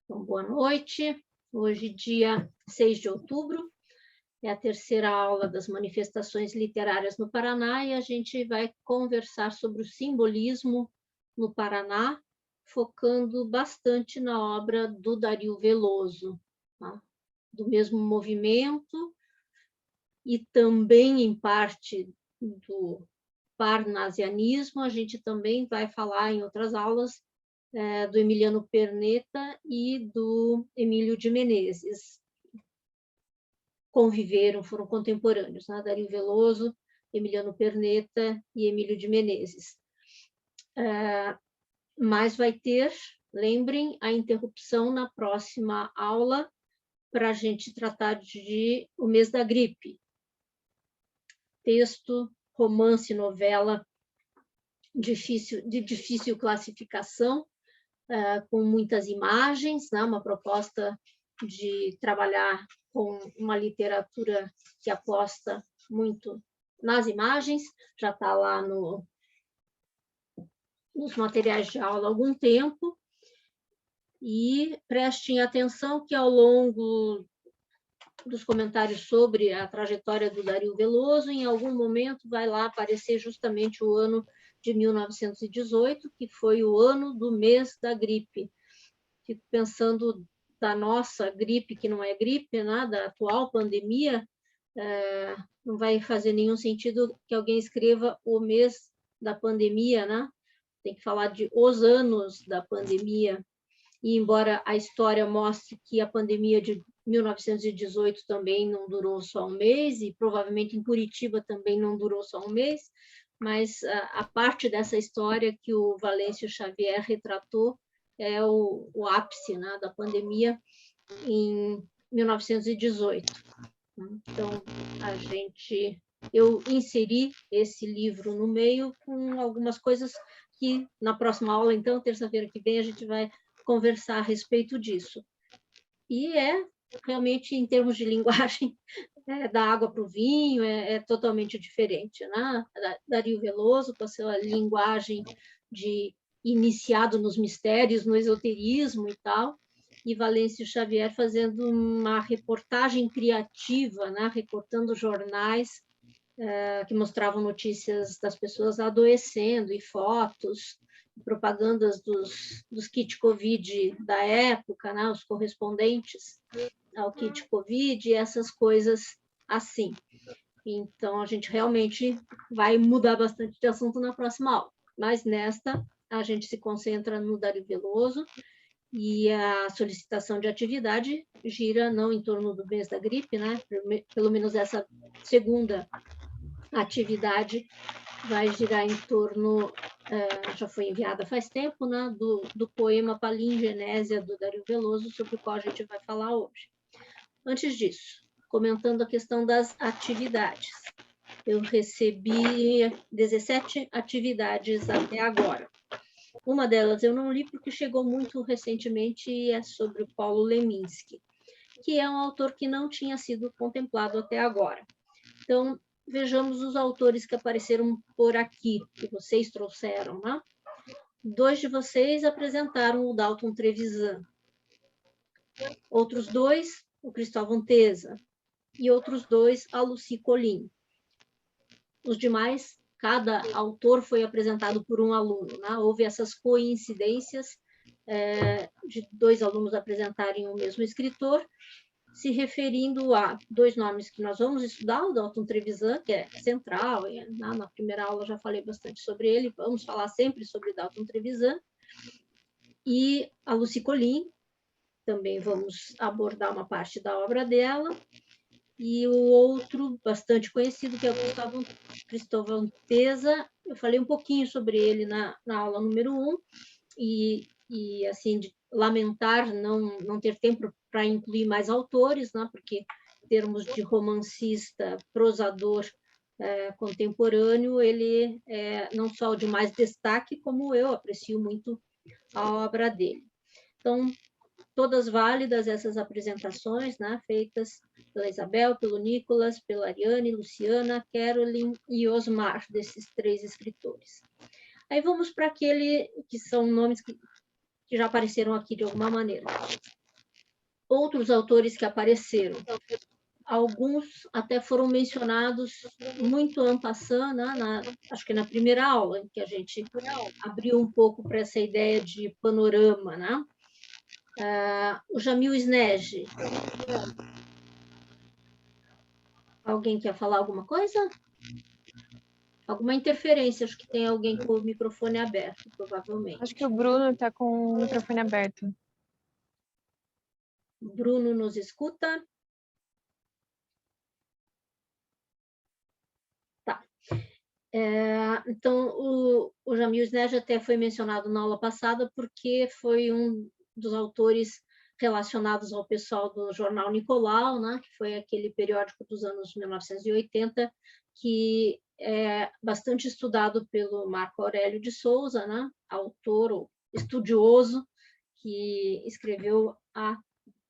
Então, boa noite. Hoje, dia 6 de outubro, é a terceira aula das manifestações literárias no Paraná e a gente vai conversar sobre o simbolismo no Paraná, focando bastante na obra do Dario Veloso, tá? Do mesmo movimento e também, em parte, do parnasianismo. A gente também vai falar em outras aulas do Emiliano Perneta e do Emílio de Menezes. Conviveram, foram contemporâneos, né? Dario Veloso, Emiliano Perneta e Emílio de Menezes. Mas vai ter, lembrem, a interrupção na próxima aula para a gente tratar de O Mês da Gripe. Texto, romance, novela de difícil classificação, com muitas imagens, né? Uma proposta de trabalhar com uma literatura que aposta muito nas imagens, já está lá nos materiais de aula há algum tempo, e prestem atenção que ao longo dos comentários sobre a trajetória do Dario Veloso, em algum momento vai lá aparecer justamente o ano de 1918, que foi o ano do mês da gripe. Fico pensando da nossa gripe, que não é gripe, né, da atual pandemia, não vai fazer nenhum sentido que alguém escreva o mês da pandemia, né? Tem que falar de os anos da pandemia. E embora a história mostre que a pandemia de 1918 também não durou só um mês, e provavelmente em Curitiba também não durou só um mês, mas a parte dessa história que o Valêncio Xavier retratou é o ápice, né, da pandemia em 1918. Então, eu inseri esse livro no meio com algumas coisas que na próxima aula, então, terça-feira que vem, a gente vai conversar a respeito disso. E realmente, em termos de linguagem, da água para o vinho, é totalmente diferente, né? Dario Veloso, com a sua linguagem de iniciado nos mistérios, no esoterismo e tal, e Valêncio Xavier fazendo uma reportagem criativa, né? Recortando jornais que mostravam notícias das pessoas adoecendo e fotos, propagandas dos kit Covid da época, né? Os correspondentes ao kit Covid, e essas coisas assim. Então, a gente realmente vai mudar bastante de assunto na próxima aula. Mas nesta, a gente se concentra no Dario Veloso, e a solicitação de atividade gira não em torno do mês da gripe, né? Pelo menos essa segunda atividade vai girar em torno, já foi enviada faz tempo, né? do poema Palingenésia, do Dario Veloso, sobre o qual a gente vai falar hoje. Antes disso, comentando a questão das atividades. Eu recebi 17 atividades até agora. Uma delas eu não li porque chegou muito recentemente e é sobre o Paulo Leminski, que é um autor que não tinha sido contemplado até agora. Então, vejamos os autores que apareceram por aqui, que vocês trouxeram, né? 2 de vocês apresentaram o Dalton Trevisan. Outros 2, o Cristóvão Teza. E outros 2, a Lucy Colin. Os demais, cada autor foi apresentado por um aluno, né? Houve essas coincidências de 2 alunos apresentarem o mesmo escritor, se referindo a 2 nomes que nós vamos estudar, o Dalton Trevisan, que é central, na primeira aula já falei bastante sobre ele, vamos falar sempre sobre Dalton Trevisan, e a Lucy Colin, também vamos abordar uma parte da obra dela, e o outro bastante conhecido, que é o Cristóvão Teza. Eu falei um pouquinho sobre ele na aula número 1, e assim, de lamentar não ter tempo para incluir mais autores, né? Porque em termos de romancista, prosador contemporâneo, ele é não só o de mais destaque, como eu aprecio muito a obra dele. Então, todas válidas essas apresentações, né, feitas pela Isabel, pelo Nicolas, pela Ariane, Luciana, Caroline e Osmar, desses 3 escritores. Aí vamos para aquele que são nomes que já apareceram aqui de alguma maneira. outros autores que apareceram. Alguns até foram mencionados muito en passant, né, acho que na primeira aula, em que a gente abriu um pouco para essa ideia de panorama, né? O Jamil Snege. Alguém quer falar alguma coisa? Alguma interferência? Acho que tem alguém com o microfone aberto, provavelmente. Acho que o Bruno está com o microfone aberto. Bruno nos escuta? Tá. Então, o Jamil Snege até foi mencionado na aula passada porque foi um dos autores relacionados ao pessoal do jornal Nicolau, né, que foi aquele periódico dos anos 1980, que é bastante estudado pelo Marco Aurélio de Souza, né, autor ou estudioso, que escreveu a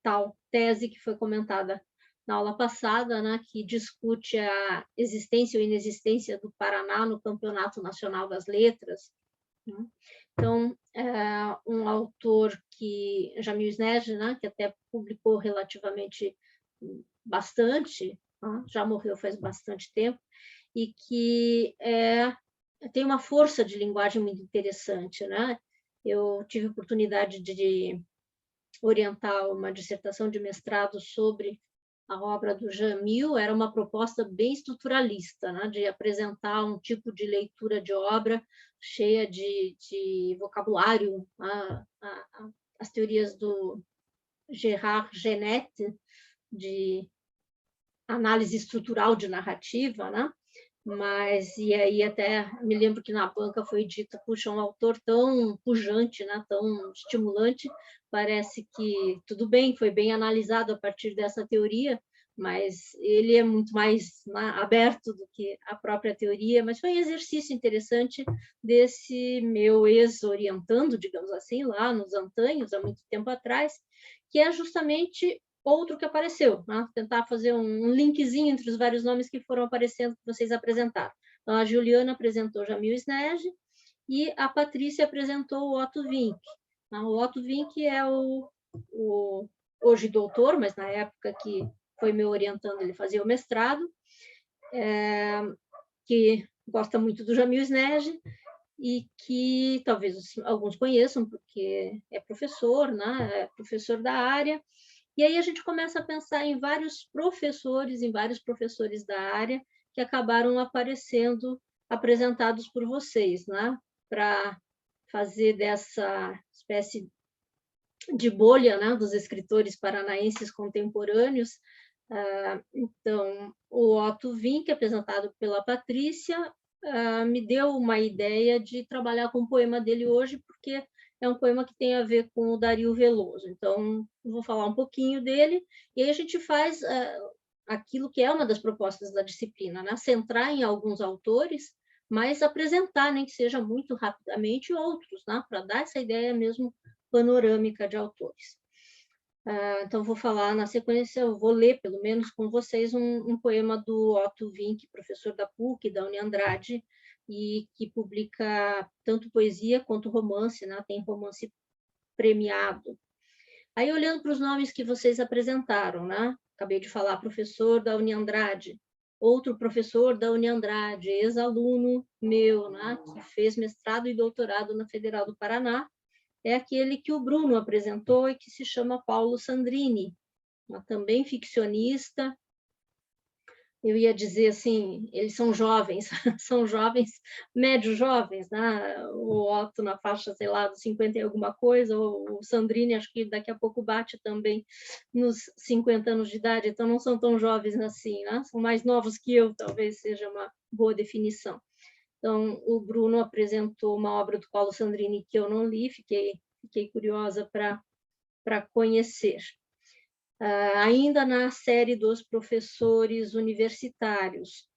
tal tese que foi comentada na aula passada, né, que discute a existência ou inexistência do Paraná no Campeonato Nacional das Letras. Né? Então, um autor que, Jamil Snege, né, que até publicou relativamente bastante, né, já morreu faz bastante tempo, e que tem uma força de linguagem muito interessante. Né? Eu tive oportunidade de orientar uma dissertação de mestrado sobre a obra do Jamil. Era uma proposta bem estruturalista, né, de apresentar um tipo de leitura de obra cheia de vocabulário, as teorias do Gerard Genet, de análise estrutural de narrativa, né? Mas, e aí até me lembro que na banca foi dito, puxa, um autor tão pujante, né, tão estimulante, parece que tudo bem, foi bem analisado a partir dessa teoria, mas ele é muito mais, né, aberto do que a própria teoria, mas foi um exercício interessante desse meu ex-orientando, digamos assim, lá nos antanhos, há muito tempo atrás, que é justamente outro que apareceu, né? Tentar fazer um linkzinho entre os vários nomes que foram aparecendo, que vocês apresentaram. Então, a Juliana apresentou Jamil Snege e a Patrícia apresentou o Otto Wink. O Otto Wink é o hoje doutor, mas na época que foi meu orientando, ele fazia o mestrado, que gosta muito do Jamil Snege e que talvez alguns conheçam, porque é professor, né? É professor da área. E aí a gente começa a pensar em vários professores da área que acabaram aparecendo, apresentados por vocês, né? Para fazer dessa espécie de bolha, né, dos escritores paranaenses contemporâneos. Então, o Otto Wink, apresentado pela Patrícia, me deu uma ideia de trabalhar com o poema dele hoje, porque é um poema que tem a ver com o Dario Veloso. Então, vou falar um pouquinho dele, e aí a gente faz aquilo que é uma das propostas da disciplina, né? Centrar em alguns autores, mas apresentar, nem que seja muito rapidamente, outros, né? Para dar essa ideia mesmo panorâmica de autores. Então, vou falar na sequência, eu vou ler, pelo menos com vocês, um poema do Otto Wink, professor da PUC, da Uniandrade, e que publica tanto poesia quanto romance, né? Tem romance premiado. Aí, olhando para os nomes que vocês apresentaram, né? Acabei de falar, professor da Uniandrade, outro professor da Uniandrade, ex-aluno meu, né? Que fez mestrado e doutorado na Federal do Paraná, é aquele que o Bruno apresentou e que se chama Paulo Sandrini, também ficcionista. Eu ia dizer assim, eles são jovens, são jovens, médio jovens, né? O Otto na faixa, sei lá, dos 50 e alguma coisa, o Sandrini acho que daqui a pouco bate também nos 50 anos de idade, então não são tão jovens assim, né? São mais novos que eu, talvez seja uma boa definição. Então, o Bruno apresentou uma obra do Paulo Sandrini que eu não li, fiquei curiosa para conhecer. Ainda na série dos professores universitários,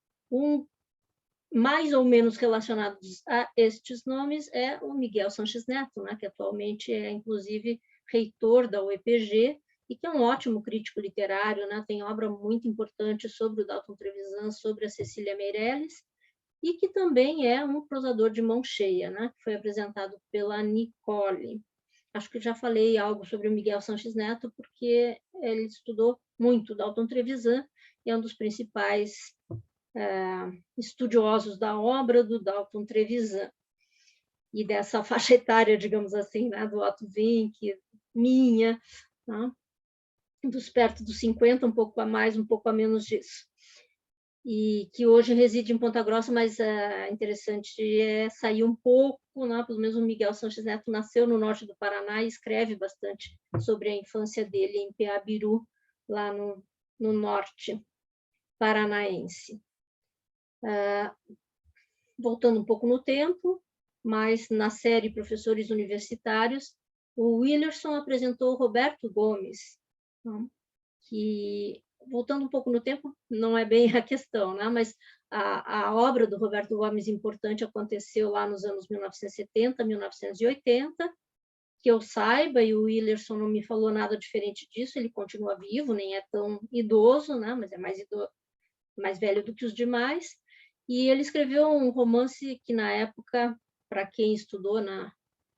mais ou menos relacionados a estes nomes é o Miguel Sanches Neto, né, que atualmente é, inclusive, reitor da UEPG, e que é um ótimo crítico literário, né, tem obra muito importante sobre o Dalton Trevisan, sobre a Cecília Meirelles, e que também é um prosador de mão cheia, né, que foi apresentado pela Nicole. acho que já falei algo sobre o Miguel Sanches Neto, porque ele estudou muito Dalton Trevisan e é um dos principais estudiosos da obra do Dalton Trevisan e dessa faixa etária, digamos assim, né, do Otto Wink, minha, né, dos perto dos 50, um pouco a mais, um pouco a menos disso. E que hoje reside em Ponta Grossa, mas interessante sair um pouco, né? Pelo menos o Miguel Sanches Neto nasceu no norte do Paraná e escreve bastante sobre a infância dele em Peabiru, lá no norte paranaense. Voltando um pouco no tempo, mas na série Professores Universitários, o Willerson apresentou Roberto Gomes, né? Que, voltando um pouco no tempo, não é bem a questão, né? Mas a obra do Roberto Gomes importante aconteceu lá nos anos 1970, 1980, que eu saiba, e o Willerson não me falou nada diferente disso, ele continua vivo, nem é tão idoso, né? Mas é mais velho do que os demais, e ele escreveu um romance que, na época, para quem estudou na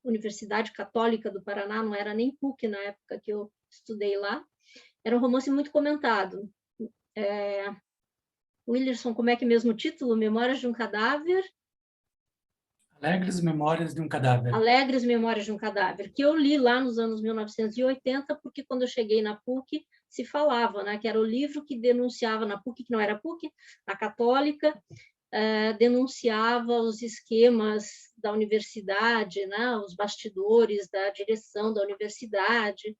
Universidade Católica do Paraná, não era nem PUC na época que eu estudei lá, era um romance muito comentado. Willerson, como é que é mesmo o título? Memórias de um Cadáver? Alegres Memórias de um Cadáver. Alegres Memórias de um Cadáver, que eu li lá nos anos 1980, porque quando eu cheguei na PUC, se falava, né, que era o livro que denunciava na PUC, que não era PUC, a Católica, denunciava os esquemas da universidade, né, os bastidores da direção da universidade.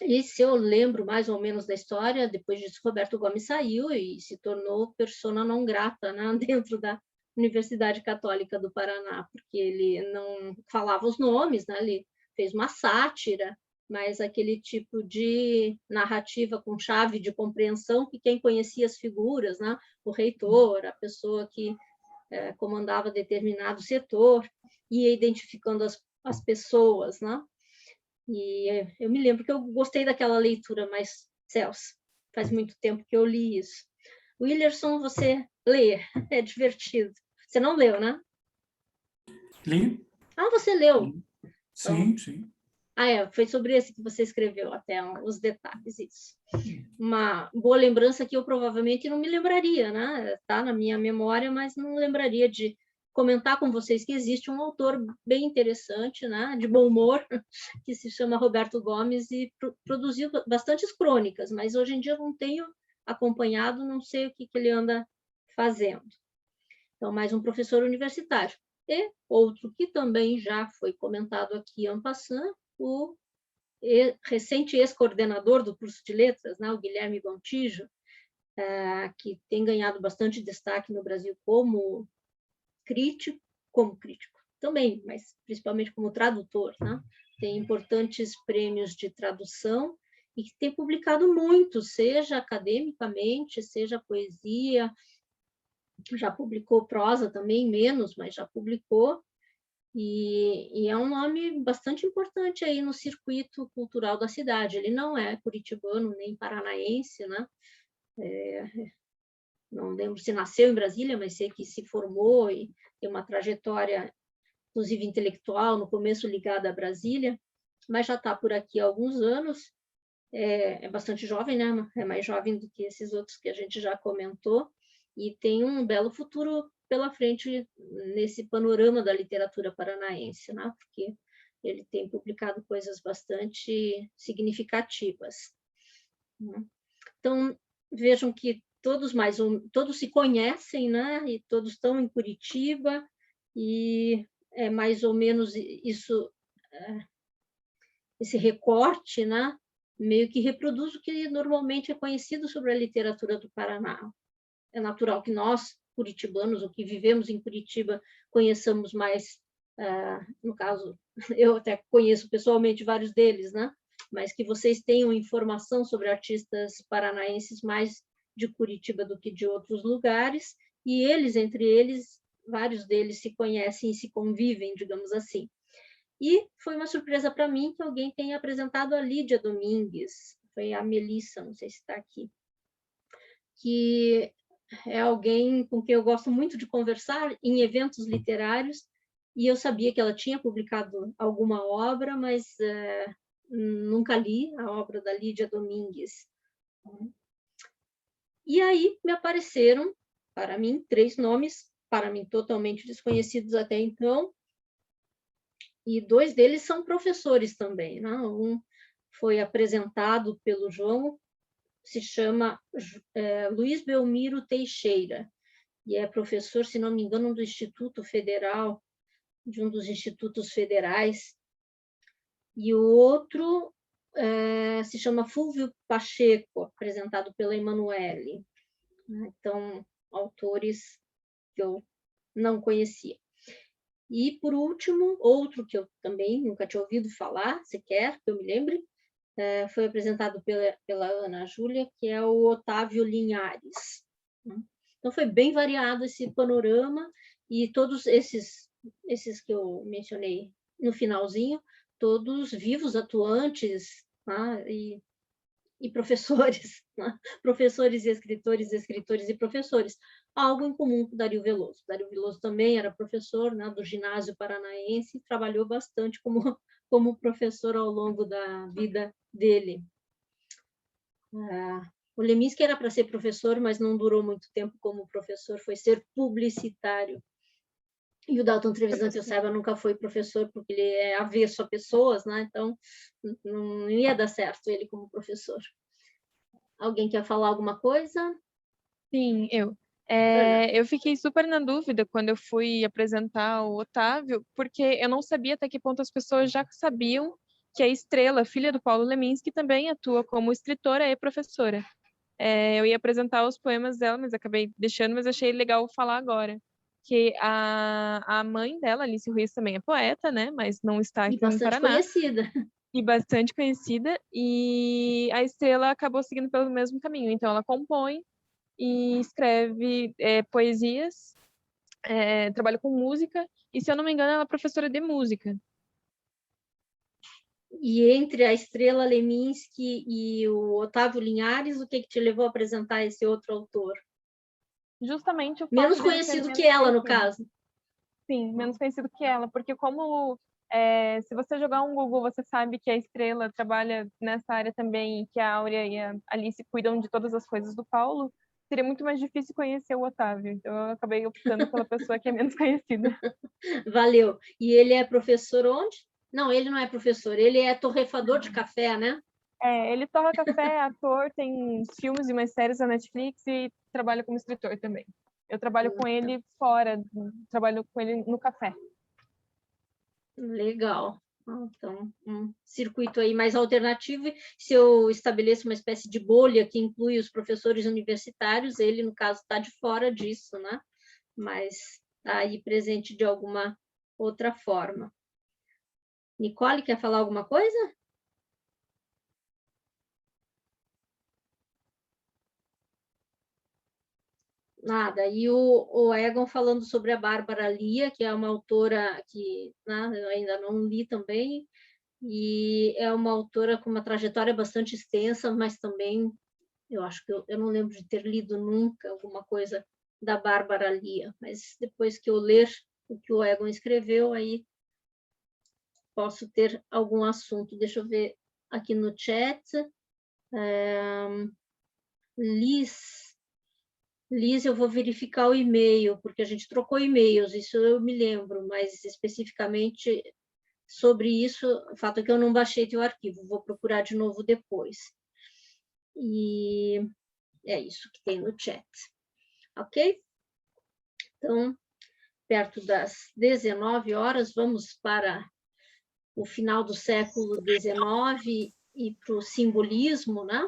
E se eu lembro mais ou menos da história, depois disso, Roberto Gomes saiu e se tornou persona não grata, né, dentro da Universidade Católica do Paraná, porque ele não falava os nomes, né, ele fez uma sátira, mas aquele tipo de narrativa com chave de compreensão que quem conhecia as figuras, né, o reitor, a pessoa que comandava determinado setor, ia identificando as pessoas, né? E eu me lembro que eu gostei daquela leitura, mas, Celso, faz muito tempo que eu li isso. Willerson, você lê, é divertido. Você não leu, né? Li? Ah, você leu. Sim, Então, sim. foi sobre esse que você escreveu, até os detalhes, isso. Uma boa lembrança que eu provavelmente não me lembraria, né? Está na minha memória, mas não lembraria de comentar com vocês que existe um autor bem interessante, né, de bom humor, que se chama Roberto Gomes e produziu bastantes crônicas, mas hoje em dia eu não tenho acompanhado, não sei o que ele anda fazendo. Então, mais um professor universitário. E outro que também já foi comentado aqui en passant, o recente ex-coordenador do curso de letras, né, o Guilherme Gontijo, que tem ganhado bastante destaque no Brasil como crítico também, mas principalmente como tradutor, né? Tem importantes prêmios de tradução e que tem publicado muito, seja academicamente, seja poesia, já publicou prosa também, menos, mas já publicou, e é um nome bastante importante aí no circuito cultural da cidade. Ele não é curitibano nem paranaense, né? Não lembro se nasceu em Brasília, mas sei que se formou e tem uma trajetória, inclusive intelectual, no começo ligada a Brasília, mas já está por aqui há alguns anos, é bastante jovem, né? É mais jovem do que esses outros que a gente já comentou, e tem um belo futuro pela frente nesse panorama da literatura paranaense, né? Porque ele tem publicado coisas bastante significativas. Então, vejam que todos se conhecem, né? E todos estão em Curitiba, e é mais ou menos isso, esse recorte, né? Meio que reproduz o que normalmente é conhecido sobre a literatura do Paraná. É natural que nós, curitibanos, ou que vivemos em Curitiba, conheçamos mais, no caso, eu até conheço pessoalmente vários deles, né? Mas que vocês tenham informação sobre artistas paranaenses mais de Curitiba do que de outros lugares, e eles, entre eles, vários deles se conhecem e se convivem, digamos assim. E foi uma surpresa para mim que alguém tenha apresentado a Lídia Domingues, foi a Melissa, não sei se está aqui, que é alguém com quem eu gosto muito de conversar em eventos literários, e eu sabia que ela tinha publicado alguma obra, mas nunca li a obra da Lídia Domingues. E aí me apareceram, para mim, 3 nomes, para mim totalmente desconhecidos até então, e 2 deles são professores também, né? Um foi apresentado pelo João, se chama Luiz Belmiro Teixeira, e é professor, se não me engano, do Instituto Federal, de um dos institutos federais, e o outro se chama Fúvio Pacheco, apresentado pela Emanuele. Então, autores que eu não conhecia. E, por último, outro que eu também nunca tinha ouvido falar, sequer, que eu me lembre, foi apresentado pela Ana Júlia, que é o Otávio Linhares. Então, foi bem variado esse panorama, e todos esses que eu mencionei no finalzinho, todos vivos, atuantes, né? E professores, né? Professores e escritores e professores. Algo em comum com Dario Veloso. Dario Veloso também era professor, né, do ginásio paranaense, e trabalhou bastante como professor ao longo da vida dele. O Leminski era para ser professor, mas não durou muito tempo como professor, foi ser publicitário. E o Dalton Trevisan, que eu saiba, nunca foi professor, porque ele é avesso a pessoas, né? Então não ia dar certo ele como professor. Alguém quer falar alguma coisa? Sim, eu. Eu fiquei super na dúvida quando eu fui apresentar o Otávio, porque eu não sabia até que ponto as pessoas já sabiam que a Estrela, filha do Paulo Leminski, também atua como escritora e professora. Eu ia apresentar os poemas dela, mas acabei deixando, mas achei legal falar agora. Que a mãe dela, Alice Ruiz, também é poeta, né? Mas não está aqui E no bastante Paraná. conhecida. E bastante conhecida. E a Estrela acabou seguindo pelo mesmo caminho. Então, ela compõe e escreve poesias, trabalha com música. E, se eu não me engano, ela é professora de música. E entre a Estrela Leminski e o Otávio Linhares, o que te levou a apresentar esse outro autor? Justamente o fato Menos dele ser conhecido menos que ela, no conhecido. caso. Sim, menos conhecido que ela, porque como se você jogar um Google, você sabe que a Estrela trabalha nessa área também, que a Áurea e a Alice cuidam de todas as coisas do Paulo, seria muito mais difícil conhecer o Otávio. Então eu acabei optando pela pessoa que é menos conhecida. Valeu. E ele é professor onde? Não, ele não é professor, ele é torrefador de café, né? Ele torra café, é ator, tem filmes e umas séries na Netflix e trabalha como escritor também. Eu trabalho com ele fora, trabalho com ele no café. Legal. Então, um circuito aí mais alternativo. Se eu estabeleço uma espécie de bolha que inclui os professores universitários, ele, no caso, está de fora disso, né? Mas está aí presente de alguma outra forma. Nicole, quer falar alguma coisa? Nada. E o Egon falando sobre a Bárbara Lia, que é uma autora que, né, eu ainda não li também, e é uma autora com uma trajetória bastante extensa, mas também eu acho que eu não lembro de ter lido nunca alguma coisa da Bárbara Lia, mas depois que eu ler o que o Egon escreveu, aí posso ter algum assunto. Deixa eu ver aqui no chat. Liz, eu vou verificar o e-mail, porque a gente trocou e-mails, isso eu me lembro, mas especificamente sobre isso, o fato é que eu não baixei teu arquivo, vou procurar de novo depois. E é isso que tem no chat. Ok? Então, perto das 19 horas, vamos para o final do século XIX e para o simbolismo, né?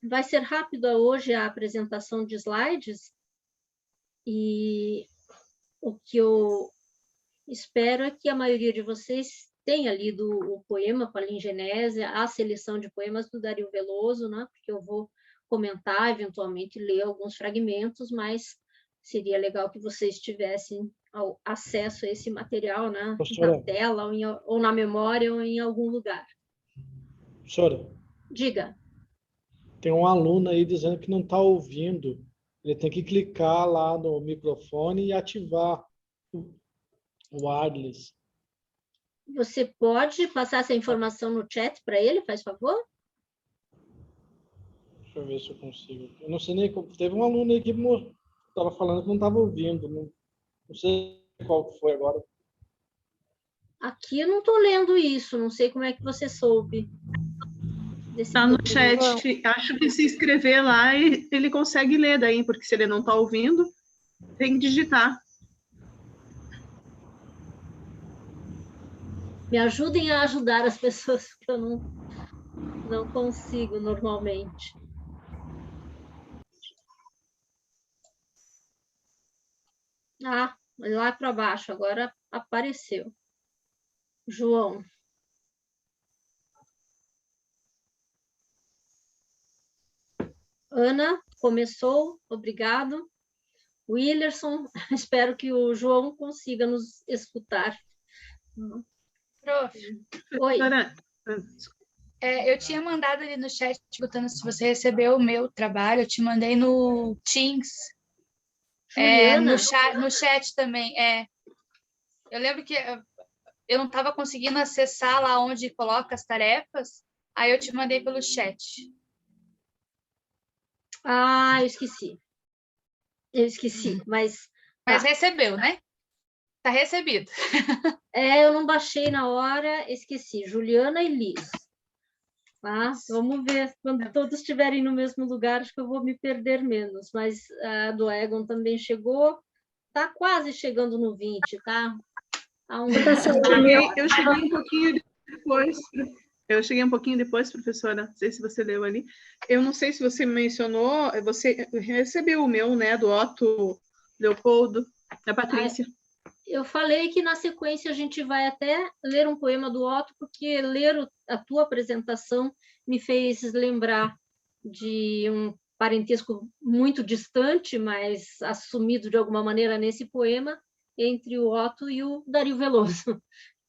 Vai ser rápida hoje a apresentação de slides, e o que eu espero é que a maioria de vocês tenha lido o poema Palingenésia, a seleção de poemas do Dario Veloso, né? Porque eu vou comentar, eventualmente ler alguns fragmentos, mas seria legal que vocês tivessem acesso a esse material, né? Professora, Na tela, ou na memória, ou em algum lugar. professora, Diga. tem um aluno aí dizendo que não está ouvindo. Ele tem que clicar lá no microfone e ativar O Adlis. Você pode passar essa informação no chat para ele, faz favor? Deixa eu ver se eu consigo. Eu não sei nem como. Teve um aluno aí que estava falando que não estava ouvindo. Não sei qual que foi agora. Aqui eu não estou lendo isso, não sei como é que você soube. Está no chat. Acho que se inscrever lá ele consegue ler daí, porque se ele não está ouvindo, tem que digitar. Me ajudem a ajudar as pessoas que eu não consigo normalmente. Ah, lá para baixo, agora apareceu. João. Ana, começou, obrigado. Willerson, espero que o João consiga nos escutar. Prof, Oi. eu tinha mandado ali no chat, perguntando se você recebeu o meu trabalho, eu te mandei no Teams, no chat também. Eu lembro que eu não estava conseguindo acessar lá onde coloca as tarefas, aí eu te mandei pelo chat. Ah, eu esqueci. Mas recebeu, né? Tá recebido. eu não baixei na hora, esqueci. Juliana e Liz. Tá? Vamos ver, quando todos estiverem no mesmo lugar, acho que eu vou me perder menos. Mas a do Egon também chegou, tá quase chegando no 20, tá? Eu cheguei um pouquinho depois. Eu cheguei um pouquinho depois, professora, não sei se você leu ali. Eu não sei se você mencionou, você recebeu o meu, né, do Otto Leopoldo, da Patrícia. Eu falei que na sequência a gente vai até ler um poema do Otto, porque ler a tua apresentação me fez lembrar de um parentesco muito distante, mas assumido de alguma maneira nesse poema, entre o Otto e o Dario Veloso.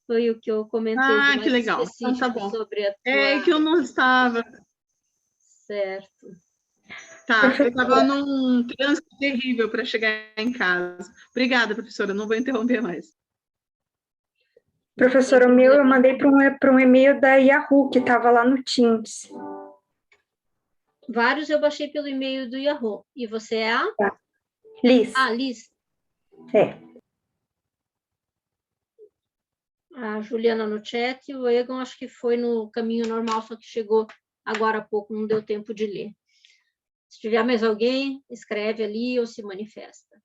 Foi o que eu comentei de mais que legal. específico Então, tá bom. sobre a tua... É que eu não estava... Certo. Tá, eu estava num trânsito terrível para chegar em casa. Obrigada, professora, não vou interromper mais. Professora, o meu eu mandei para um e-mail da Yahoo, que estava lá no Teams. Vários eu baixei pelo e-mail do Yahoo. E você é a? Liz. Ah, Liz. A Juliana no chat, o Egon acho que foi no caminho normal, só que chegou agora há pouco, não deu tempo de ler. Se tiver mais alguém, escreve ali ou se manifesta.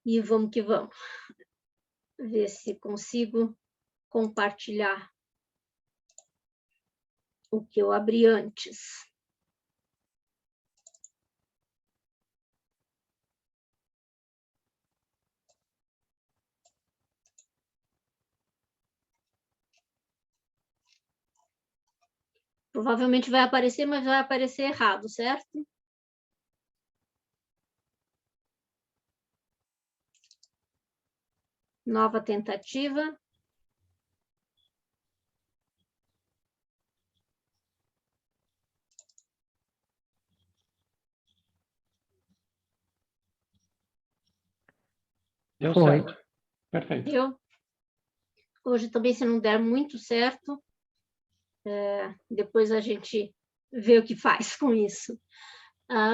E vamos que vamos. Ver se consigo compartilhar o que eu abri antes. Provavelmente vai aparecer, mas vai aparecer errado, certo? Nova tentativa. Deu certo. Perfeito. Hoje também, se não der muito certo, depois a gente vê o que faz com isso.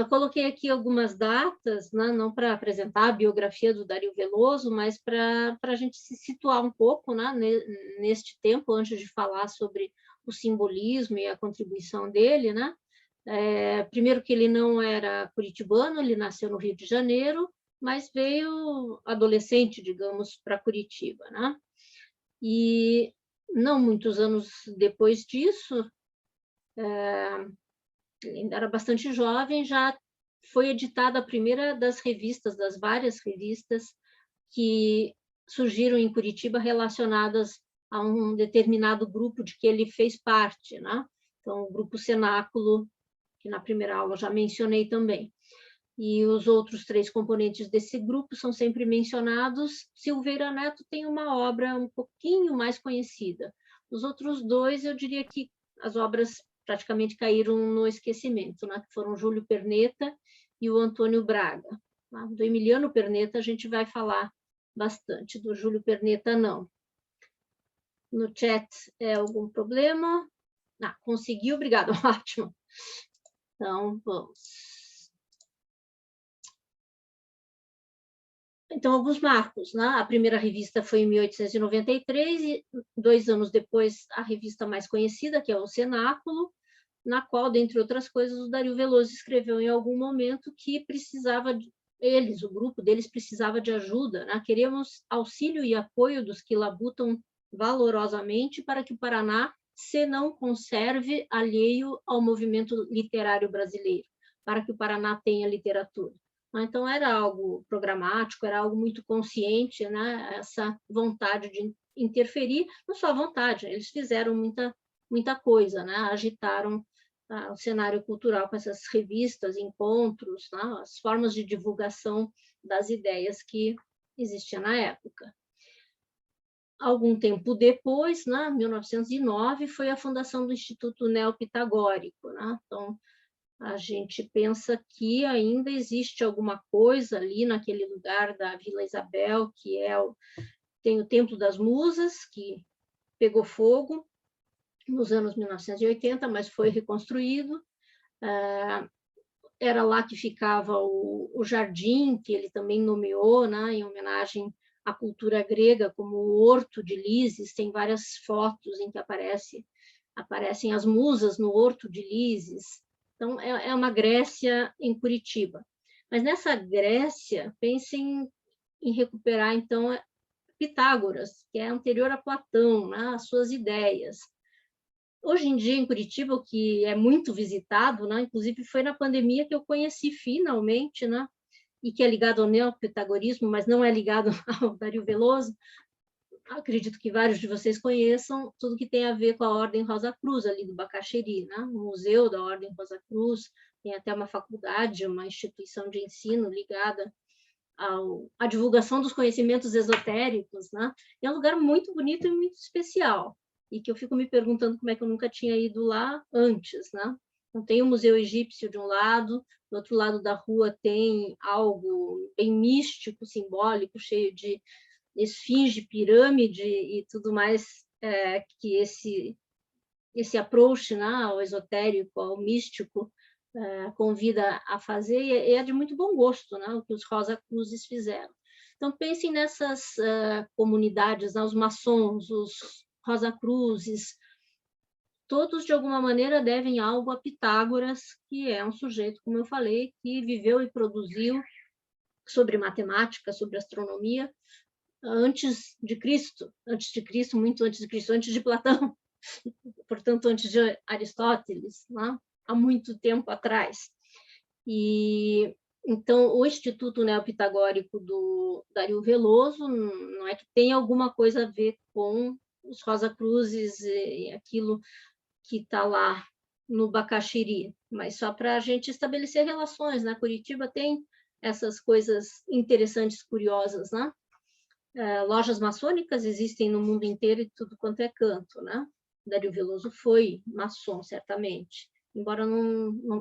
Coloquei aqui algumas datas, né, não para apresentar a biografia do Dario Veloso, mas para a gente se situar um pouco, né, neste tempo, antes de falar sobre o simbolismo e a contribuição dele. Né? Primeiro que ele não era curitibano, ele nasceu no Rio de Janeiro, mas veio adolescente, digamos, para Curitiba. Né? E não muitos anos depois disso, ele ainda era bastante jovem, já foi editada a primeira das revistas, das várias revistas que surgiram em Curitiba relacionadas a um determinado grupo de que ele fez parte, né? Então, o Grupo Cenáculo, que na primeira aula já mencionei também. E os outros 3 componentes desse grupo são sempre mencionados. Silveira Neto tem uma obra um pouquinho mais conhecida. Os outros 2, eu diria que as obras praticamente caíram no esquecimento, né? Que foram o Júlio Perneta e o Antônio Braga. Do Emiliano Perneta a gente vai falar bastante. Do Júlio Perneta, não. No chat, algum problema? Ah, conseguiu, obrigado, ótimo. Então, vamos. Então, alguns marcos, né? A primeira revista foi em 1893, e 2 anos depois, a revista mais conhecida, que é o Cenáculo, na qual, dentre outras coisas, o Dario Veloso escreveu em algum momento que precisava, o grupo deles precisava de ajuda, né? Queremos auxílio e apoio dos que labutam valorosamente para que o Paraná se não conserve alheio ao movimento literário brasileiro, para que o Paraná tenha literatura. Então, era algo programático, era algo muito consciente, né? Essa vontade de interferir, não só a vontade, eles fizeram muita coisa, né? Agitaram o cenário cultural com essas revistas, encontros, né? As formas de divulgação das ideias que existiam na época. Algum tempo depois, né, 1909, foi a fundação do Instituto Neopitagórico, né? Então, a gente pensa que ainda existe alguma coisa ali naquele lugar da Vila Isabel, que tem o Templo das Musas, que pegou fogo nos anos 1980, mas foi reconstruído. Era lá que ficava o jardim, que ele também nomeou, né, em homenagem à cultura grega, como o Horto de Lises. Tem várias fotos em que aparecem as musas no Horto de Lises. Então, é uma Grécia em Curitiba. Mas nessa Grécia, pensem em recuperar, então, Pitágoras, que é anterior a Platão, né, as suas ideias. Hoje em dia, em Curitiba, o que é muito visitado, né, inclusive foi na pandemia que eu conheci finalmente, né, e que é ligado ao neopitagorismo, mas não é ligado ao Dario Veloso. Acredito que vários de vocês conheçam tudo que tem a ver com a Ordem Rosa Cruz, ali do Bacaxeri, né? O Museu da Ordem Rosa Cruz, tem até uma faculdade, uma instituição de ensino ligada à divulgação dos conhecimentos esotéricos, né? É um lugar muito bonito e muito especial, e que eu fico me perguntando como é que eu nunca tinha ido lá antes, né? Então, tem o Museu Egípcio de um lado, do outro lado da rua tem algo bem místico, simbólico, cheio de esfinge, pirâmide e tudo mais, que esse approach, né, ao esotérico, ao místico, convida a fazer, e é de muito bom gosto, né, o que os Rosa Cruzes fizeram. Então, pensem nessas comunidades, né, os maçons, os Rosa Cruzes, todos, de alguma maneira, devem algo a Pitágoras, que é um sujeito, como eu falei, que viveu e produziu sobre matemática, sobre astronomia, antes de Cristo, muito antes de Cristo, antes de Platão, portanto, antes de Aristóteles, né? Há muito tempo atrás. E então, o Instituto Neopitagórico do Dario Veloso não é que tem alguma coisa a ver com os Rosa Cruzes e aquilo que está lá no Bacaxeri, mas só para a gente estabelecer relações, né? Curitiba tem essas coisas interessantes, curiosas, né? Lojas maçônicas existem no mundo inteiro e tudo quanto é canto, né? Dario Veloso foi maçom, certamente. Embora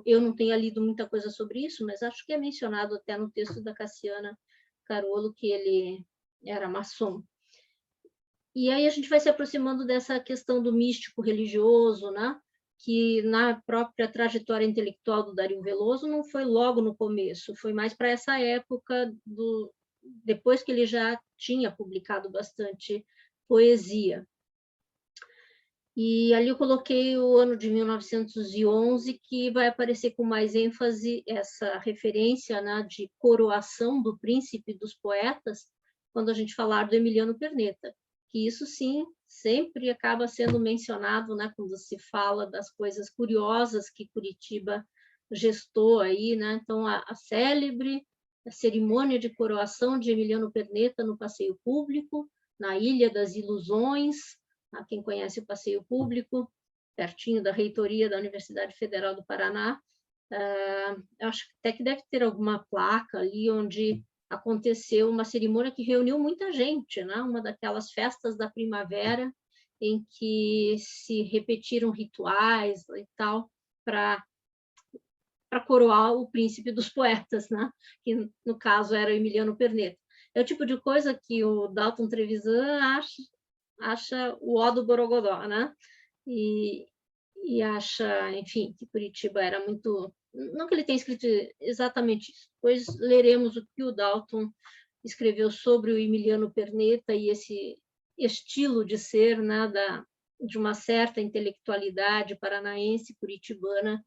eu não tenha lido muita coisa sobre isso, mas acho que é mencionado até no texto da Cassiana Carolo que ele era maçom. E aí a gente vai se aproximando dessa questão do místico religioso, né? Que na própria trajetória intelectual do Dario Veloso não foi logo no começo, foi mais para essa época depois que ele já tinha publicado bastante poesia. E ali eu coloquei o ano de 1911, que vai aparecer com mais ênfase essa referência, né, de coroação do príncipe dos poetas, quando a gente falar do Emiliano Perneta, que isso sim sempre acaba sendo mencionado, né, quando se fala das coisas curiosas que Curitiba gestou aí, né? Então a célebre cerimônia de coroação de Emiliano Perneta no Passeio Público, na Ilha das Ilusões, quem conhece o Passeio Público, pertinho da reitoria da Universidade Federal do Paraná. Acho até que deve ter alguma placa ali onde aconteceu uma cerimônia que reuniu muita gente, né? Uma daquelas festas da primavera em que se repetiram rituais e tal para coroar o príncipe dos poetas, né? Que no caso era Emiliano Perneta. É o tipo de coisa que o Dalton Trevisan acha o ó do Borogodó, né? E acha, enfim, que Curitiba era muito... Não que ele tenha escrito exatamente isso, pois leremos o que o Dalton escreveu sobre o Emiliano Perneta e esse estilo de ser, né, de uma certa intelectualidade paranaense, curitibana,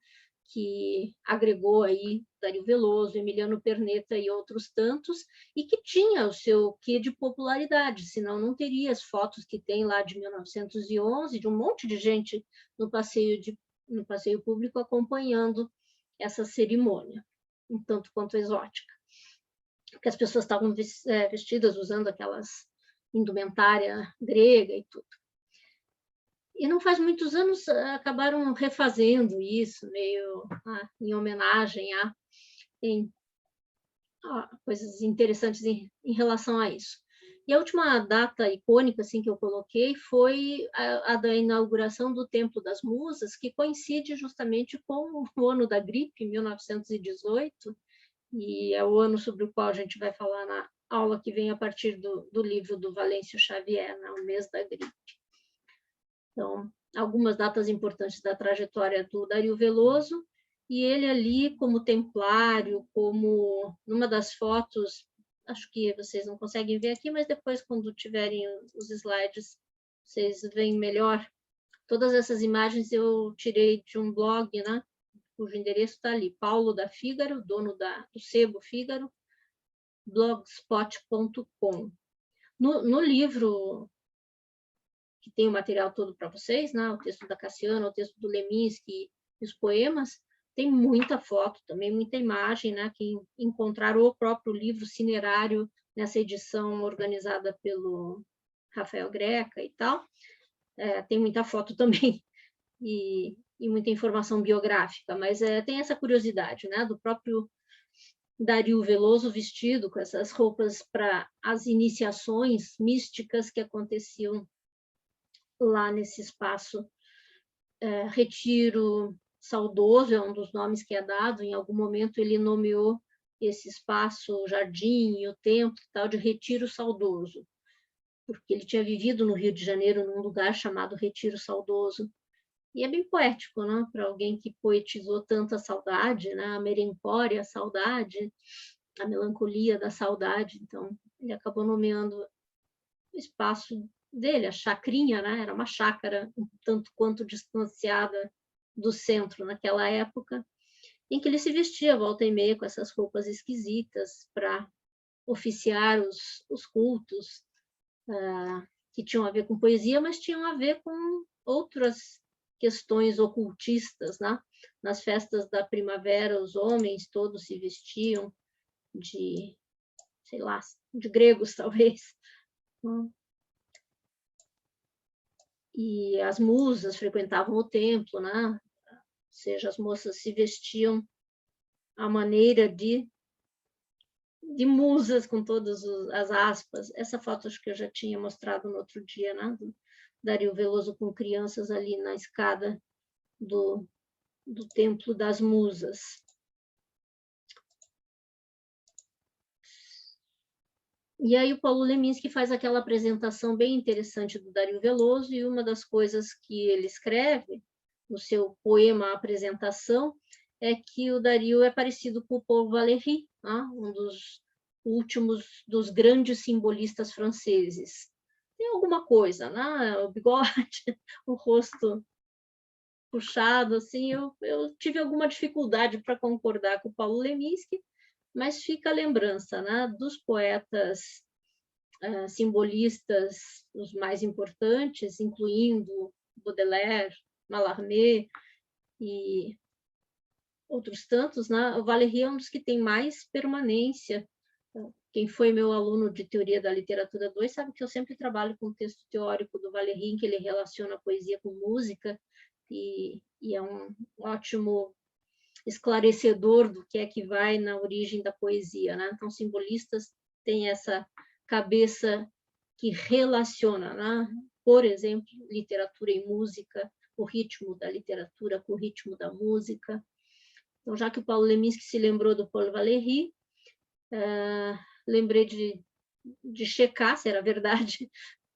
que agregou aí Dario Veloso, Emiliano Perneta e outros tantos, e que tinha o seu quê de popularidade, senão não teria as fotos que tem lá de 1911, de um monte de gente no passeio público acompanhando essa cerimônia, um tanto quanto exótica. Porque as pessoas estavam vestidas usando aquelas indumentária grega e tudo. E não faz muitos anos acabaram refazendo isso, meio em homenagem a coisas interessantes em relação a isso. E a última data icônica assim, que eu coloquei foi a da inauguração do Templo das Musas, que coincide justamente com o ano da gripe, 1918, e é o ano sobre o qual a gente vai falar na aula que vem a partir do livro do Valêncio Xavier, né, o mês da gripe. Então, algumas datas importantes da trajetória do Dario Veloso, e ele ali como templário, como numa das fotos, acho que vocês não conseguem ver aqui, mas depois, quando tiverem os slides, vocês veem melhor. Todas essas imagens eu tirei de um blog, né, cujo endereço está ali, Paulo da Fígaro, dono do Sebo Fígaro, blogspot.com. No livro que tem o material todo para vocês, né? O texto da Cassiana, o texto do Leminski e os poemas, tem muita foto, também muita imagem, né? Quem encontrar o próprio livro cinerário nessa edição organizada pelo Rafael Greca e tal, tem muita foto também e muita informação biográfica, mas tem essa curiosidade, né? Do próprio Dario Veloso vestido com essas roupas para as iniciações místicas que aconteciam lá nesse espaço. Retiro Saudoso é um dos nomes que é dado, em algum momento ele nomeou esse espaço, o jardim, o templo, tal, de Retiro Saudoso, porque ele tinha vivido no Rio de Janeiro, num lugar chamado Retiro Saudoso. E é bem poético, né? Para alguém que poetizou tanta saudade, né? A merencória, a saudade, a melancolia da saudade. Então, ele acabou nomeando o espaço dele, a chacrinha, né? Era uma chácara um tanto quanto distanciada do centro naquela época, em que ele se vestia volta e meia com essas roupas esquisitas para oficiar os cultos que tinham a ver com poesia, mas tinham a ver com outras questões ocultistas, né? Nas festas da primavera, os homens todos se vestiam de, sei lá, de gregos, talvez. E as musas frequentavam o templo, né? Ou seja, as moças se vestiam à maneira de musas, com todas as aspas. Essa foto acho que eu já tinha mostrado no outro dia, né? Do Dario Veloso com crianças ali na escada do Templo das Musas. E aí o Paulo Leminski faz aquela apresentação bem interessante do Dario Veloso, e uma das coisas que ele escreve no seu poema Apresentação é que o Dario é parecido com o Paul Valéry, um dos últimos, dos grandes simbolistas franceses. Tem alguma coisa, né? O bigode, o rosto puxado, assim, eu tive alguma dificuldade para concordar com o Paulo Leminski, mas fica a lembrança, né, dos poetas simbolistas, os mais importantes, incluindo Baudelaire, Mallarmé e outros tantos, né? O Valéry é um dos que tem mais permanência. Quem foi meu aluno de Teoria da Literatura 2 sabe que eu sempre trabalho com o texto teórico do Valéry, em que ele relaciona a poesia com música, e é um ótimo esclarecedor do que é que vai na origem da poesia, né? Então, simbolistas têm essa cabeça que relaciona, né? Por exemplo, literatura e música, o ritmo da literatura com o ritmo da música. Então, já que o Paulo Leminski se lembrou do Paul Valéry, lembrei de checar se era verdade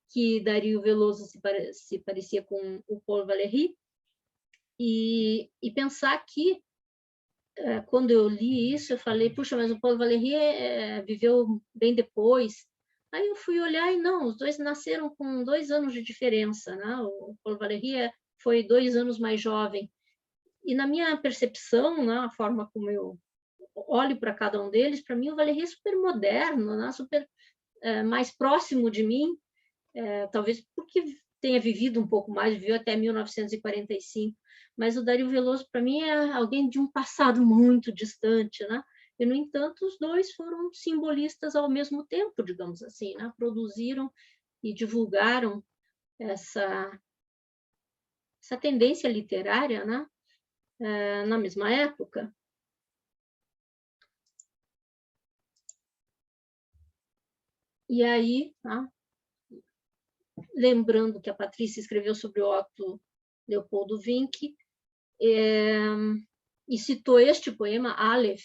que Dario Veloso se parecia com o Paul Valéry, e pensar que, quando eu li isso, eu falei, puxa, mas o Paul Valéry viveu bem depois. Aí eu fui olhar e não, os dois nasceram com 2 anos de diferença, né? O Paul Valéry foi 2 anos mais jovem. E na minha percepção, né, a forma como eu olho para cada um deles, para mim o Valéry é super moderno, né? Super mais próximo de mim, talvez porque tenha vivido um pouco mais, viveu até 1945, mas o Dario Veloso, para mim, é alguém de um passado muito distante, né? E, no entanto, os dois foram simbolistas ao mesmo tempo, digamos assim, né? Produziram e divulgaram essa tendência literária, né? Na mesma época. E aí, tá? Lembrando que a Patrícia escreveu sobre Otto Leopoldo Wink, e citou este poema, Aleph.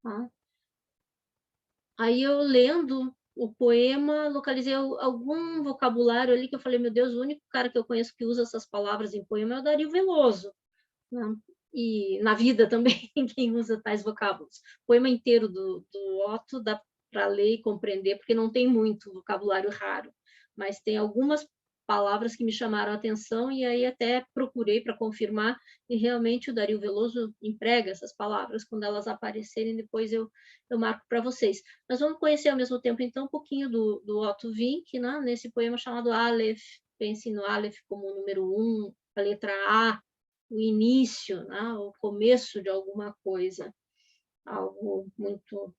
Tá? Aí eu, lendo o poema, localizei algum vocabulário ali que eu falei, meu Deus, o único cara que eu conheço que usa essas palavras em poema é o Dario Veloso. Né? E na vida também, quem usa tais vocábulos. O poema inteiro do Otto dá para ler e compreender, porque não tem muito vocabulário raro, mas tem algumas palavras que me chamaram a atenção, e aí até procurei para confirmar, e realmente o Dario Veloso emprega essas palavras, quando elas aparecerem, depois eu marco para vocês. Mas vamos conhecer ao mesmo tempo, então, um pouquinho do Otto Wink, né? Nesse poema chamado Aleph. Pense no Aleph como o número 1, a letra A, o início, né? O começo de alguma coisa, algo muito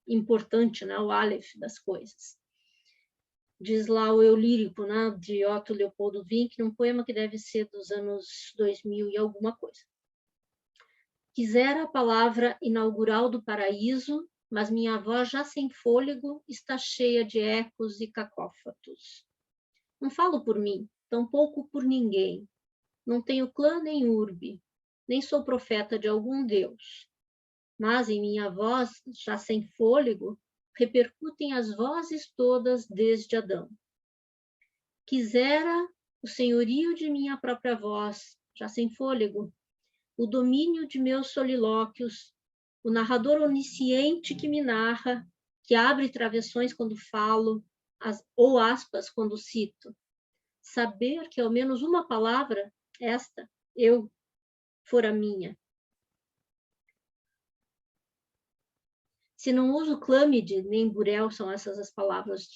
importante, né? O Aleph das coisas. Diz lá o Eu Lírico, né? De Otto Leopoldo Wink, num poema que deve ser dos anos 2000 e alguma coisa. Quisera a palavra inaugural do paraíso, mas minha voz, já sem fôlego, está cheia de ecos e cacófatos. Não falo por mim, tampouco por ninguém. Não tenho clã nem urbe, nem sou profeta de algum deus. Mas em minha voz, já sem fôlego, repercutem as vozes todas desde Adão. Quisera o senhorio de minha própria voz, já sem fôlego, o domínio de meus solilóquios, o narrador onisciente que me narra, que abre travessões quando falo, ou aspas quando cito. Saber que ao menos uma palavra, esta, eu, fora minha. Se não uso clâmide nem burel, são essas as palavras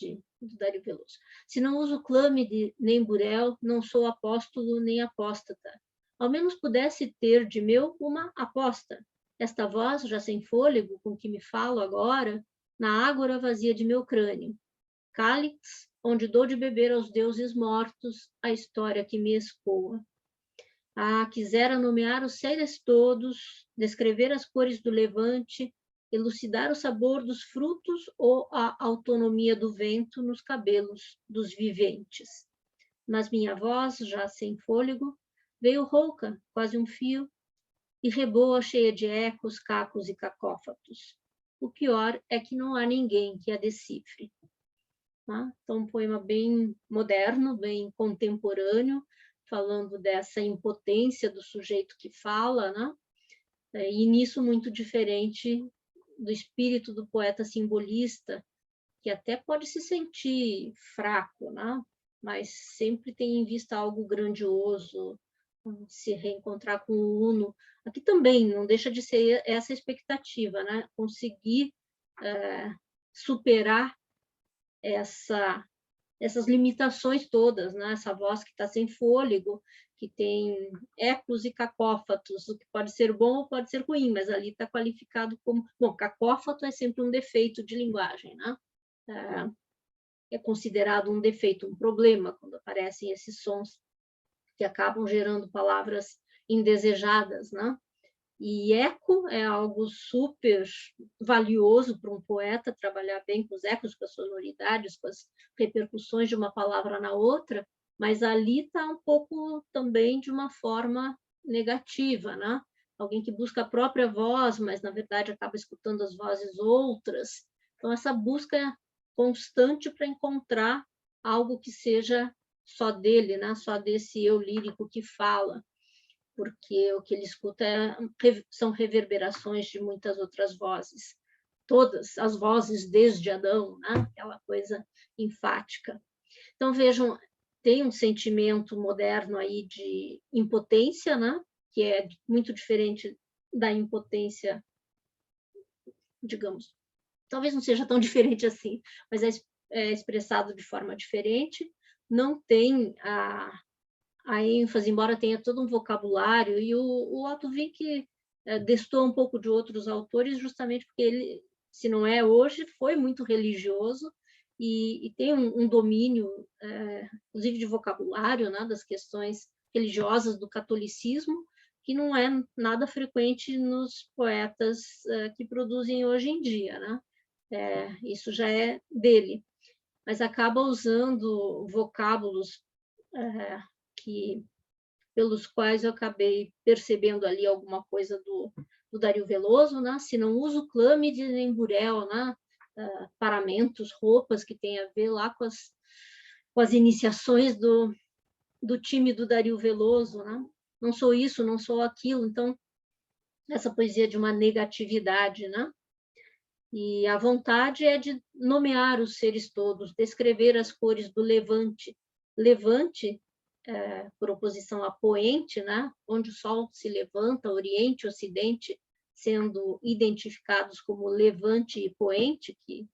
do Dario Veloso. Se não uso clâmide nem burel, não sou apóstolo nem apóstata. Ao menos pudesse ter de meu uma aposta. Esta voz, já sem fôlego, com que me falo agora, na ágora vazia de meu crânio. Cálix, onde dou de beber aos deuses mortos a história que me escoa. Ah, quisera nomear os seres todos, descrever as cores do levante, elucidar o sabor dos frutos ou a autonomia do vento nos cabelos dos viventes. Mas minha voz, já sem fôlego, veio rouca, quase um fio, e reboa cheia de ecos, cacos e cacófatos. O pior é que não há ninguém que a decifre. Tá? Então, um poema bem moderno, bem contemporâneo, falando dessa impotência do sujeito que fala, né? E nisso muito diferente do espírito do poeta simbolista, que até pode se sentir fraco, né? Mas sempre tem em vista algo grandioso, se reencontrar com o Uno. Aqui também não deixa de ser essa expectativa, né? Conseguir superar essas limitações todas, né? Essa voz que está sem fôlego, que tem ecos e cacófatos, o que pode ser bom ou pode ser ruim, mas ali está qualificado como... Bom, cacófato é sempre um defeito de linguagem, né? É considerado um defeito, um problema, quando aparecem esses sons que acabam gerando palavras indesejadas, né? E eco é algo super valioso para um poeta, trabalhar bem com os ecos, com as sonoridades, com as repercussões de uma palavra na outra, mas ali está um pouco também de uma forma negativa, né? Alguém que busca a própria voz, mas na verdade acaba escutando as vozes outras. Então essa busca constante para encontrar algo que seja só dele, né? Só desse eu lírico que fala, porque o que ele escuta são reverberações de muitas outras vozes, todas as vozes desde Adão, né? Aquela coisa enfática. Então, vejam, tem um sentimento moderno aí de impotência, né? Que é muito diferente da impotência, digamos, talvez não seja tão diferente assim, mas é expressado de forma diferente, não tem a ênfase, embora tenha todo um vocabulário, e o Otto Wink destoa um pouco de outros autores, justamente porque ele, se não é hoje, foi muito religioso e tem um domínio, inclusive de vocabulário, né, das questões religiosas do catolicismo, que não é nada frequente nos poetas que produzem hoje em dia, né? Isso já é dele, mas acaba usando vocábulos pelos quais eu acabei percebendo ali alguma coisa do Dario Veloso, né? Se não uso clâmide nem burel, né? Paramentos, roupas que tem a ver lá com as iniciações do time do Dario Veloso, né? Não sou isso, não sou aquilo, então essa poesia de uma negatividade, né? E a vontade é de nomear os seres todos, descrever as cores do levante. Levante, por oposição a poente, né? Onde o sol se levanta, oriente e ocidente, sendo identificados como levante e poente, que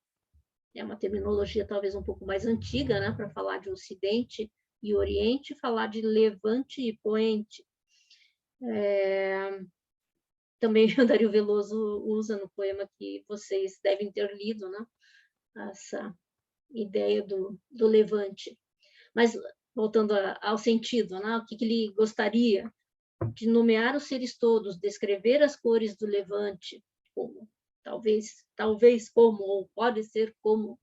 é uma terminologia talvez um pouco mais antiga, né? Para falar de ocidente e oriente, falar de levante e poente. Também o Dario Veloso usa no poema que vocês devem ter lido, né? Essa ideia do levante. Mas, voltando ao sentido, né? O que ele gostaria de nomear os seres todos, descrever as cores do levante, como, talvez como, ou pode ser como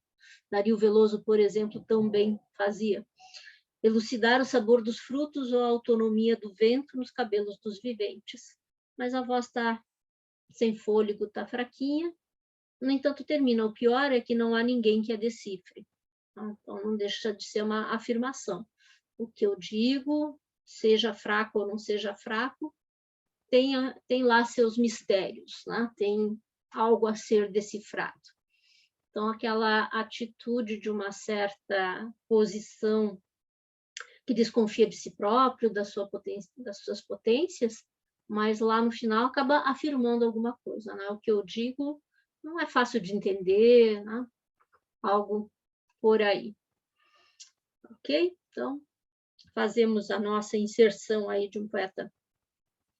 Dario Veloso, por exemplo, também fazia. Elucidar o sabor dos frutos ou a autonomia do vento nos cabelos dos viventes. Mas a voz está sem fôlego, está fraquinha. No entanto, termina. O pior é que não há ninguém que a decifre. Então, não deixa de ser uma afirmação. O que eu digo, seja fraco ou não seja fraco, tem lá seus mistérios, né? Tem algo a ser decifrado. Então, aquela atitude de uma certa posição que desconfia de si próprio, das suas potências, mas lá no final acaba afirmando alguma coisa, né? O que eu digo não é fácil de entender, né? Algo por aí. Ok? Então, fazemos a nossa inserção aí de um poeta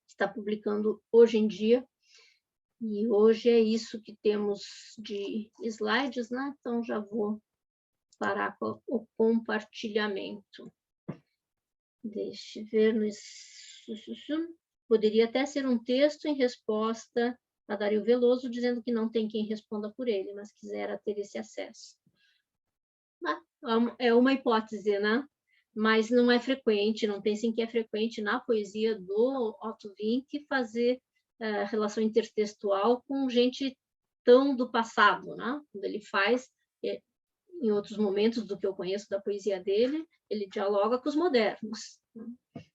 que está publicando hoje em dia, e hoje é isso que temos de slides, né? Então, já vou parar com o compartilhamento. Deixa eu ver. Poderia até ser um texto em resposta a Dario Veloso, dizendo que não tem quem responda por ele, mas quisera ter esse acesso. É uma hipótese, né? Mas não é frequente, não pensem que é frequente na poesia do Otto Wink fazer relação intertextual com gente tão do passado, né? Quando ele faz, em outros momentos do que eu conheço da poesia dele, ele dialoga com os modernos, né?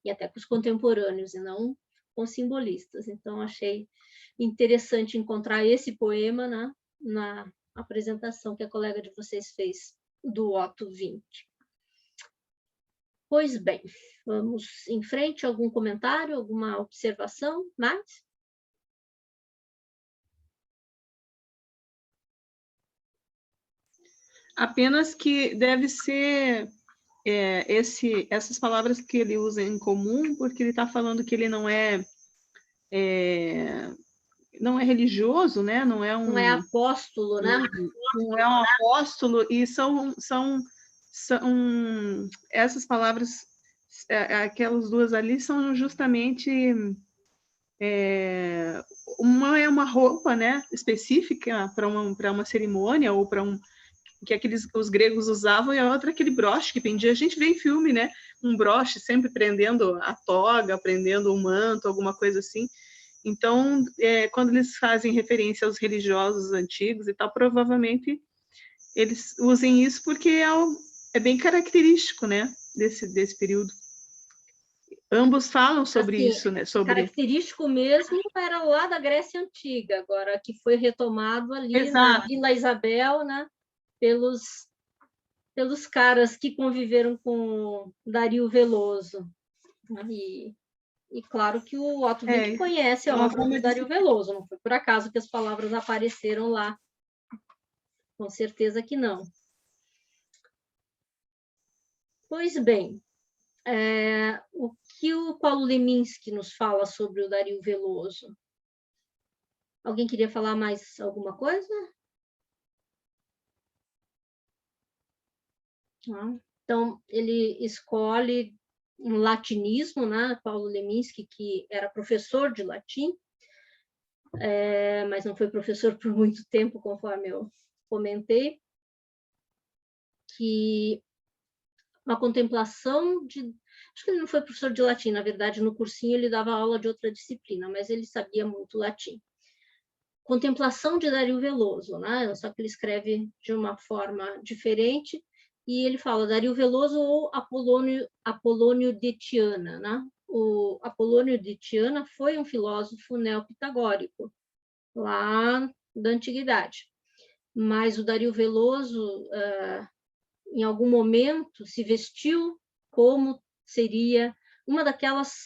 E até com os contemporâneos, e não com simbolistas. Então, achei interessante encontrar esse poema, né, na apresentação que a colega de vocês fez do Otto Wink. Pois bem, vamos em frente. Algum comentário, alguma observação mais? Apenas que deve ser essas palavras que ele usa em comum, porque ele está falando que ele não é religioso, né? Não é apóstolo, né? Não é um apóstolo, e são essas palavras, aquelas duas ali, são justamente uma é uma roupa, né, específica para uma cerimônia, ou para que os gregos usavam, e a outra aquele broche que pendia. A gente vê em filme, né, um broche sempre prendendo a toga, prendendo o manto, alguma coisa assim. Então, quando eles fazem referência aos religiosos antigos e tal, provavelmente eles usem isso porque é bem característico, né, desse período. Ambos falam sobre Assim, isso, né? Sobre... característico mesmo era lá da Grécia Antiga, agora que foi retomado ali na Exato. Vila Isabel, né? Pelos caras que conviveram com Dario Veloso. Né? E claro que o Otto Wink conhece a obra do Dario Veloso, não foi por acaso que as palavras apareceram lá. Com certeza que não. Pois bem, o que o Paulo Leminski nos fala sobre o Dario Veloso? Alguém queria falar mais alguma coisa? Então, ele escolhe um latinismo, né? Paulo Leminski, que era professor de latim, mas não foi professor por muito tempo, conforme eu comentei, que uma contemplação de... Acho que ele não foi professor de latim, na verdade, no cursinho ele dava aula de outra disciplina, mas ele sabia muito latim. Contemplação de Dario Veloso, né? Só que ele escreve de uma forma diferente, e ele fala Dario Veloso ou Apolônio de Tiana, né? O Apolônio de Tiana foi um filósofo neopitagórico, lá da antiguidade. Mas o Dario Veloso, em algum momento, se vestiu como seria uma daquelas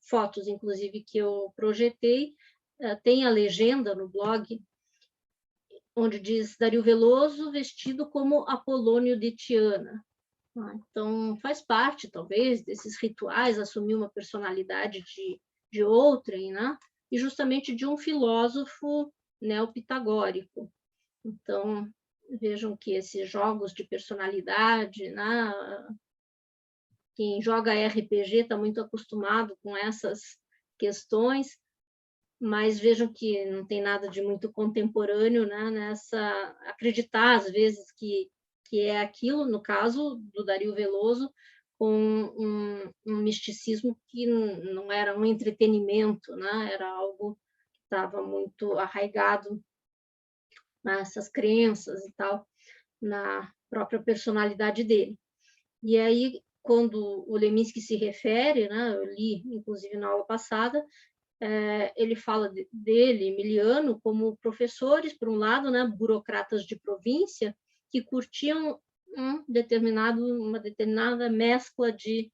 fotos, inclusive, que eu projetei, tem a legenda no blog, onde diz Dario Veloso vestido como Apolônio de Tiana. Então, faz parte, talvez, desses rituais, assumir uma personalidade de outrem, né? E justamente de um filósofo neopitagórico. Então, vejam que esses jogos de personalidade, né? Quem joga RPG está muito acostumado com essas questões, mas vejam que não tem nada de muito contemporâneo, né, nessa acreditar às vezes que é aquilo, no caso do Dario Veloso, com um misticismo que não era um entretenimento, né, era algo que estava muito arraigado nessas crenças e tal, na própria personalidade dele. E aí, quando o Leminski se refere, né, eu li, inclusive, na aula passada, ele fala dele, Emiliano, como professores, por um lado, né, burocratas de província, que curtiam uma determinada mescla de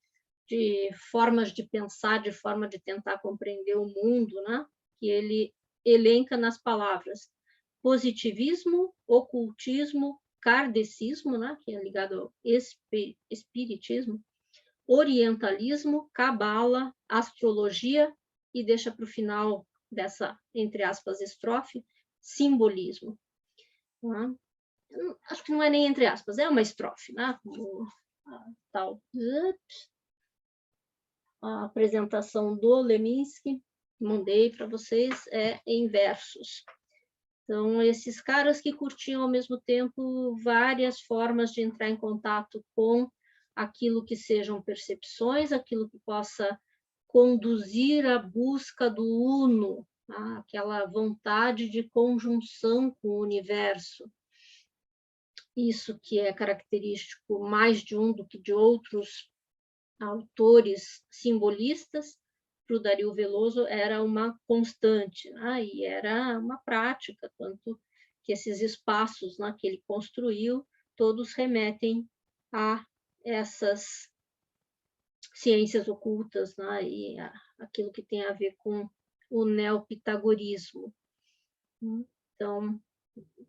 formas de pensar, de forma de tentar compreender o mundo, né, que ele elenca nas palavras positivismo, ocultismo, kardecismo, né, que é ligado ao espiritismo, orientalismo, cabala, astrologia, e deixa para o final dessa, entre aspas, estrofe, simbolismo. Né? Acho que não é nem entre aspas, é uma estrofe, né? Tal. A apresentação do Leminski, mandei para vocês, é em versos. Então, esses caras que curtiam, ao mesmo tempo, várias formas de entrar em contato com aquilo que sejam percepções, aquilo que possa conduzir à busca do uno, tá? Aquela vontade de conjunção com o universo. Isso que é característico mais de um do que de outros autores simbolistas, para o Dario Veloso era uma constante, né? E era uma prática, tanto que esses espaços, né, que ele construiu, todos remetem a essas ciências ocultas, né, e aquilo que tem a ver com o neopitagorismo. Então,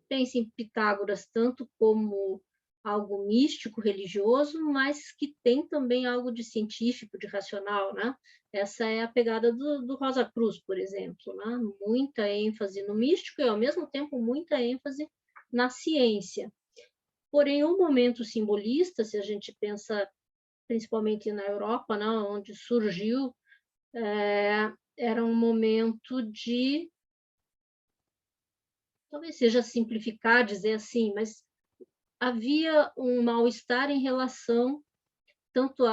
pense em Pitágoras tanto como algo místico, religioso, mas que tem também algo de científico, de racional, né? Essa é a pegada do Rosa Cruz, por exemplo, né? Muita ênfase no místico e, ao mesmo tempo, muita ênfase na ciência. Porém, o momento simbolista, se a gente pensa principalmente na Europa, né, onde surgiu, era um momento de, talvez seja simplificar, dizer assim, mas havia um mal-estar em relação tanto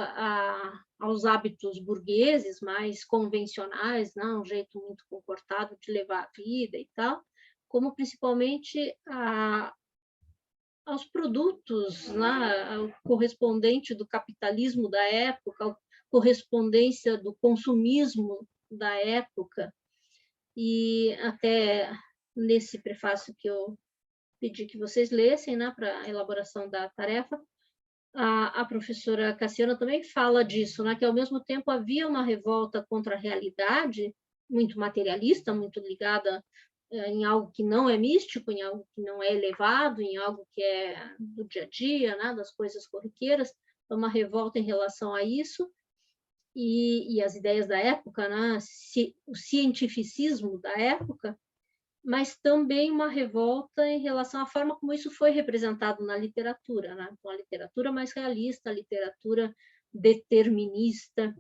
aos hábitos burgueses, mais convencionais, né, um jeito muito comportado de levar a vida e tal, como principalmente aos produtos, né, ao correspondente do capitalismo da época, à correspondência do consumismo da época. E até nesse prefácio que eu pedi que vocês lessem, né, para a elaboração da tarefa, a professora Cassiana também fala disso, né, que ao mesmo tempo havia uma revolta contra a realidade, muito materialista, muito ligada em algo que não é místico, em algo que não é elevado, em algo que é do dia a dia, né, das coisas corriqueiras, uma revolta em relação a isso, e as ideias da época, né, o cientificismo da época, mas também uma revolta em relação à forma como isso foi representado na literatura, né? Então, a literatura mais realista, a literatura determinista.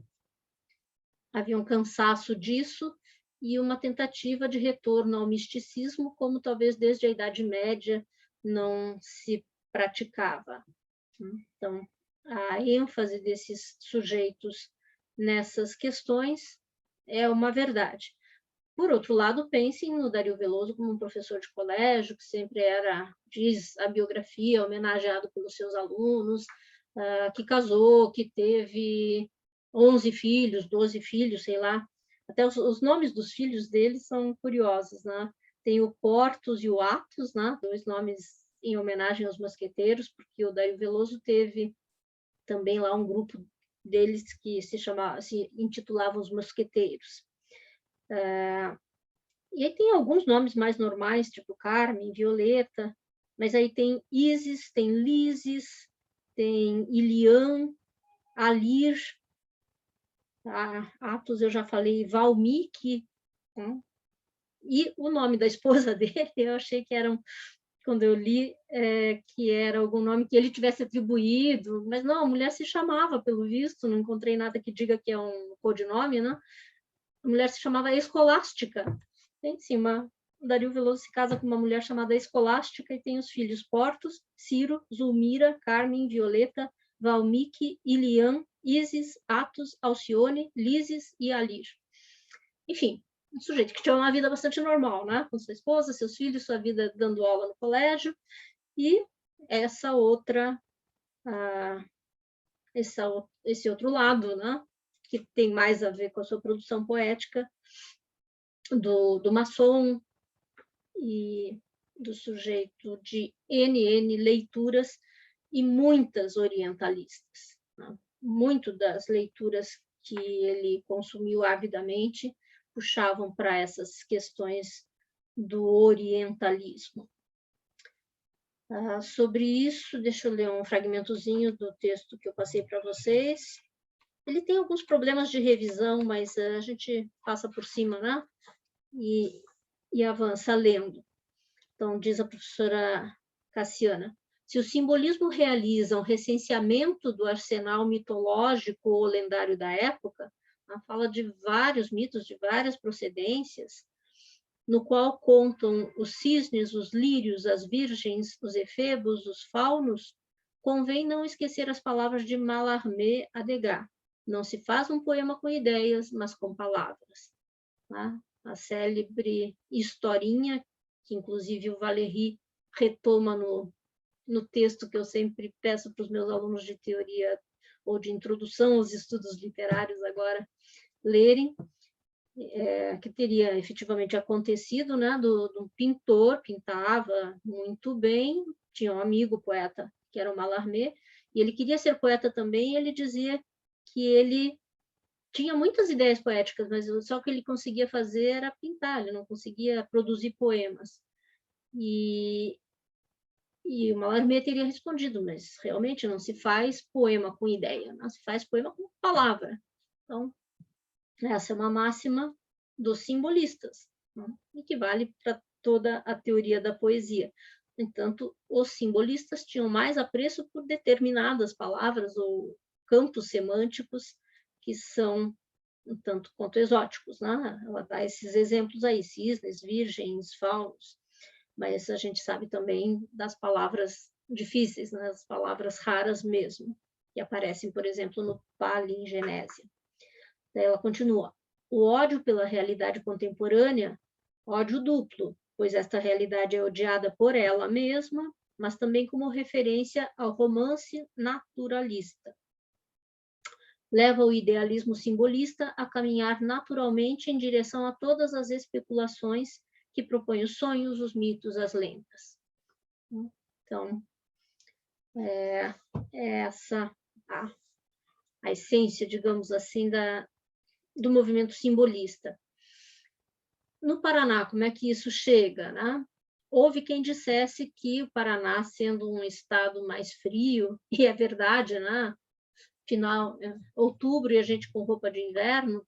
Havia um cansaço disso e uma tentativa de retorno ao misticismo, como talvez desde a Idade Média não se praticava. Então, a ênfase desses sujeitos nessas questões é uma verdade. Por outro lado, pensem no Dario Veloso como um professor de colégio, que sempre era, diz a biografia, homenageado pelos seus alunos, que casou, que teve 11 filhos, 12 filhos, sei lá. Até os nomes dos filhos dele são curiosos, né? Tem o Portos e o Athos, né? 2 nomes em homenagem aos mosqueteiros, porque o Dario Veloso teve também lá um grupo deles que se intitulava os Mosqueteiros. E aí tem alguns nomes mais normais, tipo Carmen, Violeta, mas aí tem Isis, tem Lises, tem Ilian, Alir, Athos eu já falei, Valmiki, né? E o nome da esposa dele, eu achei que era, quando eu li, que era algum nome que ele tivesse atribuído, mas não, a mulher se chamava, pelo visto, não encontrei nada que diga que é um codinome, né? A mulher se chamava Escolástica. Em cima, Dario Veloso se casa com uma mulher chamada Escolástica e tem os filhos Portos, Ciro, Zulmira, Carmen, Violeta, Valmiki, Ilian, Isis, Athos, Alcione, Lises e Alir. Enfim, um sujeito que tinha uma vida bastante normal, né? Com sua esposa, seus filhos, sua vida dando aula no colégio, e esse outro lado, né? Que tem mais a ver com a sua produção poética, do maçom e do sujeito de NN leituras e muitas orientalistas, né? Muito das leituras que ele consumiu avidamente puxavam para essas questões do orientalismo. Sobre isso, deixa eu ler um fragmentozinho do texto que eu passei para vocês. Ele tem alguns problemas de revisão, mas a gente passa por cima, né? E avança lendo. Então, diz a professora Cassiana, se o simbolismo realiza um recenseamento do arsenal mitológico ou lendário da época, fala de vários mitos, de várias procedências, no qual contam os cisnes, os lírios, as virgens, os efebos, os faunos, convém não esquecer as palavras de Mallarmé a Degas. Não se faz um poema com ideias, mas com palavras. Tá? A célebre historinha, que inclusive o Valéry retoma no texto que eu sempre peço para os meus alunos de teoria ou de introdução aos estudos literários agora lerem, que teria efetivamente acontecido, né, do pintor, pintava muito bem, tinha um amigo poeta, que era o Mallarmé, e ele queria ser poeta também, e ele dizia que ele tinha muitas ideias poéticas, mas só o que ele conseguia fazer era pintar, ele não conseguia produzir poemas. E o Mallarmé teria respondido, mas realmente não se faz poema com ideia, não se faz poema com palavra. Então, essa é uma máxima dos simbolistas, né? E que vale para toda a teoria da poesia. No entanto, os simbolistas tinham mais apreço por determinadas palavras ou campos semânticos que são um tanto quanto exóticos, né? Ela dá esses exemplos aí, cisnes, virgens, faunos, mas a gente sabe também das palavras difíceis, né? As palavras raras mesmo, que aparecem, por exemplo, no Palingenésia. Daí ela continua, o ódio pela realidade contemporânea, ódio duplo, pois esta realidade é odiada por ela mesma mas também como referência ao romance naturalista. Leva o idealismo simbolista a caminhar naturalmente em direção a todas as especulações que propõem os sonhos, os mitos, as lendas. Então, é essa a essência, digamos assim, do movimento simbolista. No Paraná, como é que isso chega, né? Houve quem dissesse que o Paraná, sendo um estado mais frio, e é verdade, né? Final, outubro, e a gente com roupa de inverno,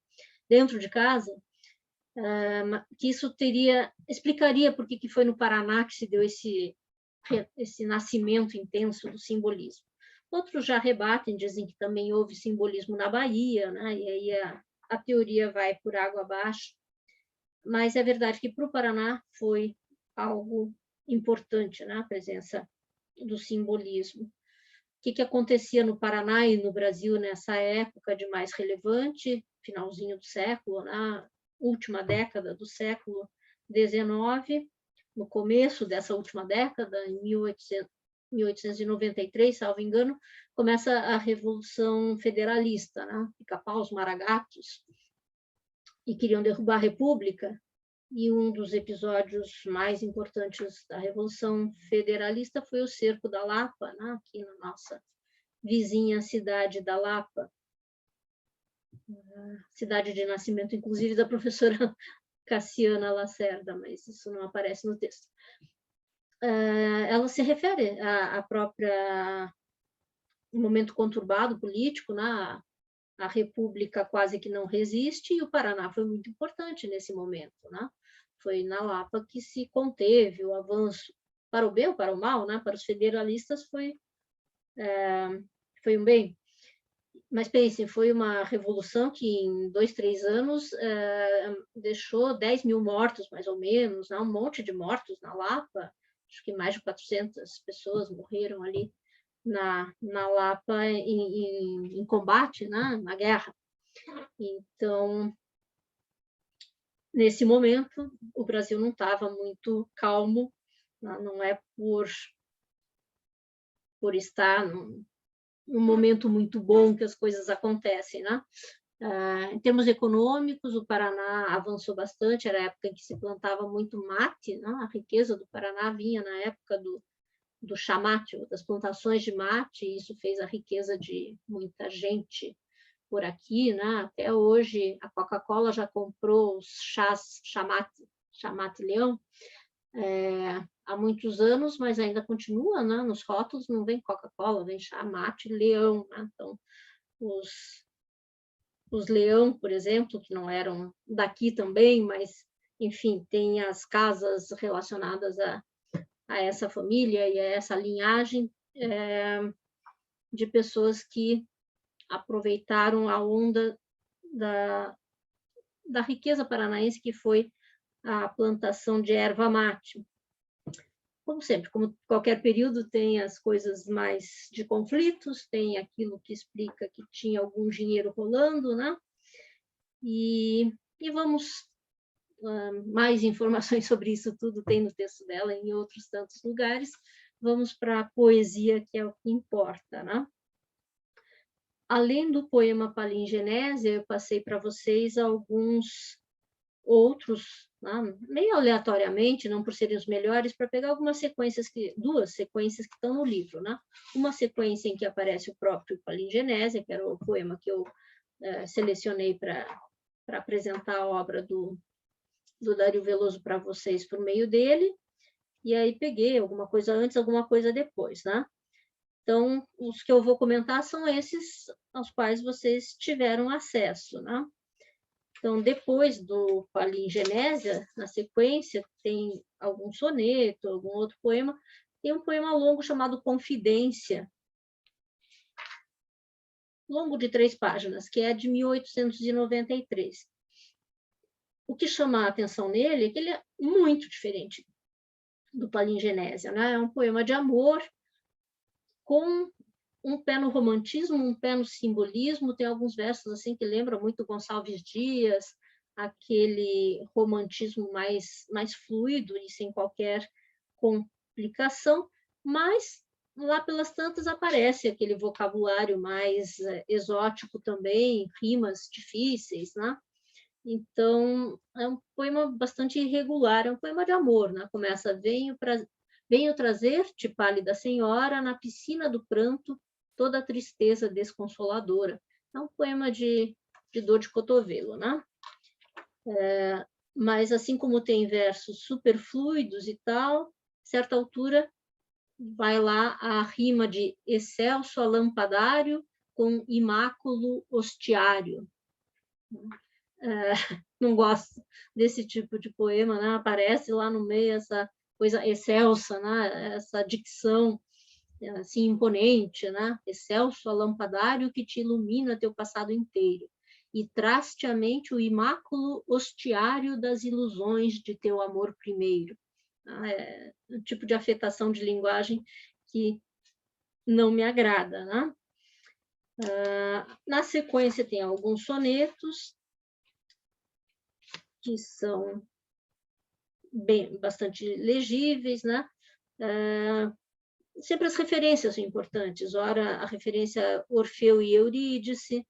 dentro de casa, que isso explicaria por que foi no Paraná que se deu esse nascimento intenso do simbolismo. Outros já rebatem, dizem que também houve simbolismo na Bahia, né? E aí a teoria vai por água abaixo, mas é verdade que para o Paraná foi algo importante, né? A presença do simbolismo. O que acontecia no Paraná e no Brasil nessa época de mais relevante, finalzinho do século, na última década do século XIX, no começo dessa última década, em 1893, salvo engano, começa a Revolução Federalista, né? Pica-Pau, os maragatos, e queriam derrubar a República, e um dos episódios mais importantes da Revolução Federalista foi o Cerco da Lapa, né? Aqui na nossa vizinha cidade da Lapa, cidade de nascimento, inclusive, da professora Cassiana Lacerda, mas isso não aparece no texto. Ela se refere à própria momento conturbado político, né? A República quase que não resiste, e o Paraná foi muito importante nesse momento, né? Foi na Lapa que se conteve o avanço, para o bem ou para o mal, né? Para os federalistas foi um bem. Mas pensem, foi uma revolução que em 2, 3 anos deixou 10 mil mortos, mais ou menos, né? Um monte de mortos na Lapa, acho que mais de 400 pessoas morreram ali na Lapa em combate, né? Na guerra. Então, nesse momento, o Brasil não estava muito calmo, né? Não é por estar num momento muito bom que as coisas acontecem, né? Em termos econômicos, o Paraná avançou bastante, era a época em que se plantava muito mate, né? A riqueza do Paraná vinha na época do chá mate, das plantações de mate, e isso fez a riqueza de muita gente por aqui, né? Até hoje, a Coca-Cola já comprou os chás chá mate leão, há muitos anos, mas ainda continua, né? Nos rótulos não vem Coca-Cola, vem chá mate leão, né? Então, os leão, por exemplo, que não eram daqui também, mas, enfim, tem as casas relacionadas a essa família e a essa linhagem de pessoas que aproveitaram a onda da riqueza paranaense, que foi a plantação de erva mate. Como sempre, como qualquer período, tem as coisas mais de conflitos, tem aquilo que explica que tinha algum dinheiro rolando, né? E vamos... mais informações sobre isso tudo tem no texto dela, em outros tantos lugares. Vamos para a poesia, que é o que importa, né? Além do poema Palingenésia, eu passei para vocês alguns outros, né? Meio aleatoriamente, não por serem os melhores, para pegar algumas sequências, duas sequências que estão no livro, né? Uma sequência em que aparece o próprio Palingenésia, que era o poema que eu selecionei para apresentar a obra do Dario Veloso para vocês por meio dele, e aí peguei alguma coisa antes, alguma coisa depois, né? Então, os que eu vou comentar são esses aos quais vocês tiveram acesso, né? Então, depois do Palingenésia, na sequência, tem algum soneto, algum outro poema, tem um poema longo chamado Confidência, longo de 3 páginas, que é de 1893. O que chama a atenção nele é que ele é muito diferente do Palingenésia, né? É um poema de amor com um pé no romantismo, um pé no simbolismo. Tem alguns versos assim que lembram muito Gonçalves Dias, aquele romantismo mais fluido e sem qualquer complicação, mas lá pelas tantas aparece aquele vocabulário mais exótico também, rimas difíceis, né? Então, é um poema bastante irregular, é um poema de amor, né? Começa, venho trazer-te, pálida senhora, na piscina do pranto, toda a tristeza desconsoladora. É um poema de dor de cotovelo, né? Mas, assim como tem versos superfluidos e tal, certa altura vai lá a rima de excelso alampadário com imáculo hostiário. Não gosto desse tipo de poema, né? Aparece lá no meio essa coisa excelsa, né? Essa dicção assim imponente, né? Excelso alampadário que te ilumina teu passado inteiro e traz-te à mente o imáculo hostiário das ilusões de teu amor primeiro. É um tipo de afetação de linguagem que não me agrada, né? Na sequência tem alguns sonetos que são bastante legíveis, né? Sempre as referências são importantes. Ora, a referência Orfeu e Eurídice,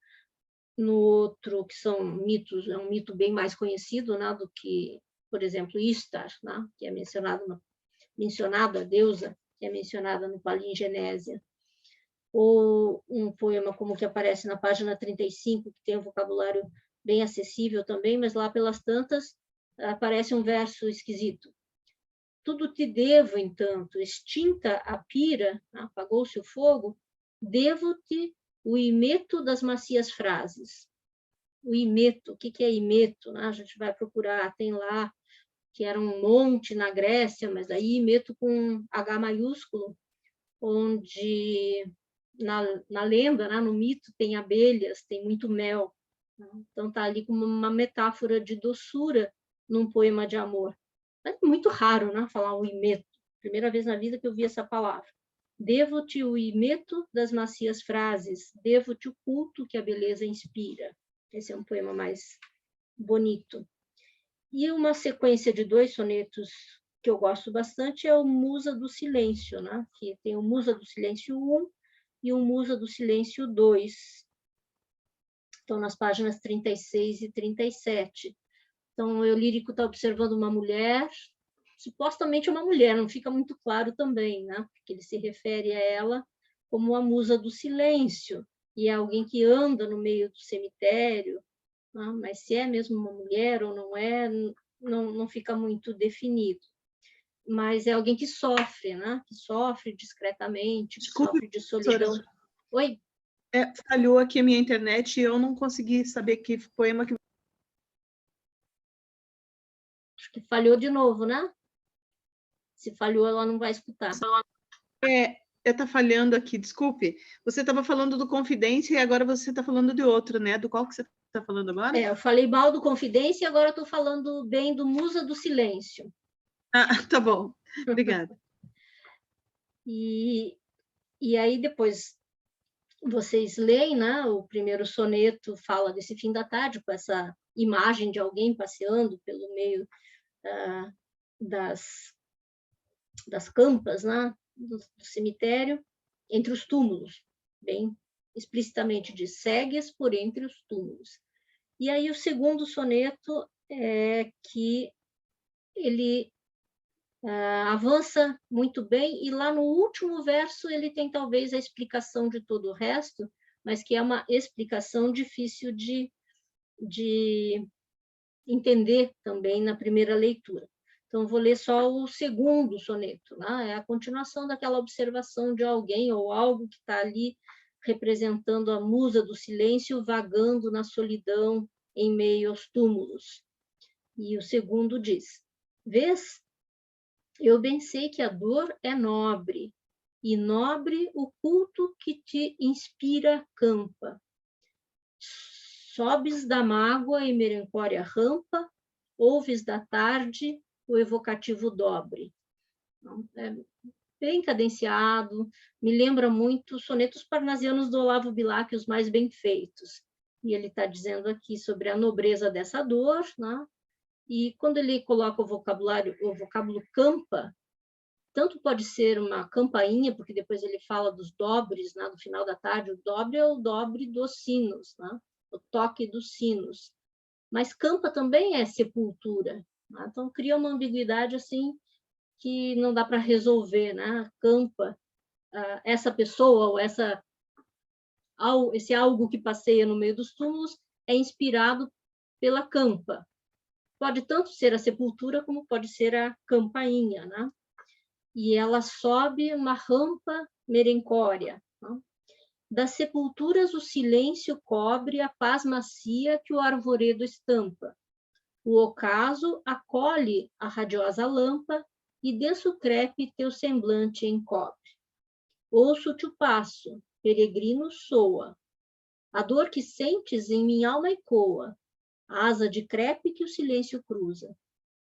no outro, que são mitos, é um mito bem mais conhecido, né, do que, por exemplo, Istar, né, que é mencionado, a deusa, que é mencionada no Palingenésia. Ou um poema como o que aparece na página 35, que tem um vocabulário bem acessível também, mas lá pelas tantas aparece um verso esquisito. Tudo te devo, entanto, extinta a pira, apagou-se o fogo, devo-te o imeto das macias frases. O imeto, o que é imeto? A gente vai procurar, tem lá, que era um monte na Grécia, mas aí imeto com H maiúsculo, onde na lenda, no mito, tem abelhas, tem muito mel. Então está ali como uma metáfora de doçura num poema de amor. É muito raro, né, falar o imeto. Primeira vez na vida que eu vi essa palavra. Devo-te o imeto das macias frases, devo-te o culto que a beleza inspira. Esse é um poema mais bonito. E uma sequência de 2 sonetos que eu gosto bastante é o Musa do Silêncio, né? Que tem o Musa do Silêncio 1 e o Musa do Silêncio 2. Estão nas páginas 36 e 37. Então, o lírico está observando uma mulher, supostamente uma mulher, não fica muito claro também, né? Porque ele se refere a ela como a musa do silêncio, e é alguém que anda no meio do cemitério, né? Mas se é mesmo uma mulher ou não é, não fica muito definido. Mas é alguém que sofre, né? Que sofre discretamente, que sofre de solidão. Oi? Falhou aqui a minha internet e eu não consegui saber que poema que... Acho que falhou de novo, né? Se falhou, ela não vai escutar. Está falhando aqui, desculpe. Você estava falando do Confidência e agora você está falando de outro, né? Do qual que você está falando agora? Eu falei mal do Confidência e agora estou falando bem do Musa do Silêncio. Tá bom. Obrigada. E aí depois vocês leem, né? O primeiro soneto fala desse fim da tarde, com essa imagem de alguém passeando pelo meio das campas, né? do cemitério, entre os túmulos, bem explicitamente diz, segues por entre os túmulos. E aí o segundo soneto é que ele avança muito bem, e lá no último verso ele tem talvez a explicação de todo o resto, mas que é uma explicação difícil de entender também na primeira leitura. Então, vou ler só o segundo soneto, né? É a continuação daquela observação de alguém ou algo que está ali representando a musa do silêncio vagando na solidão em meio aos túmulos. E o segundo diz: vês, eu bem sei que a dor é nobre, e nobre o culto que te inspira campa. Sobes da mágoa e merencória rampa, ouves da tarde o evocativo dobre. É bem cadenciado, me lembra muito sonetos parnasianos do Olavo Bilac, os mais bem feitos. E ele está dizendo aqui sobre a nobreza dessa dor, né? E quando ele coloca o vocábulo campa, tanto pode ser uma campainha, porque depois ele fala dos dobres, né, no final da tarde, o dobre é o dobre dos sinos, né, o toque dos sinos. Mas campa também é sepultura, né? Então cria uma ambiguidade assim que não dá para resolver, né? Campa, essa pessoa ou esse algo que passeia no meio dos túmulos é inspirado pela campa. Pode tanto ser a sepultura como pode ser a campainha, né? E ela sobe uma rampa merencória, né? Das sepulturas o silêncio cobre a paz macia que o arvoredo estampa. O ocaso acolhe a radiosa lampa e denso crepe teu semblante encobre. Ouço-te o passo, peregrino soa. A dor que sentes em minha alma ecoa. A asa de crepe que o silêncio cruza.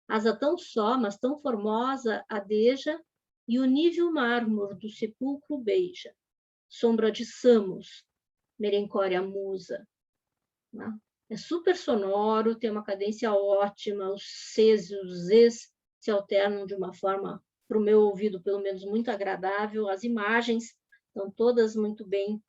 Asa tão só, mas tão formosa, adeja, e o nível mármore do sepulcro beija. Sombra de Samos, merencória musa. Né? É super sonoro, tem uma cadência ótima, os Cs e os Zs se alternam de uma forma, para o meu ouvido, pelo menos, muito agradável. As imagens estão todas muito bem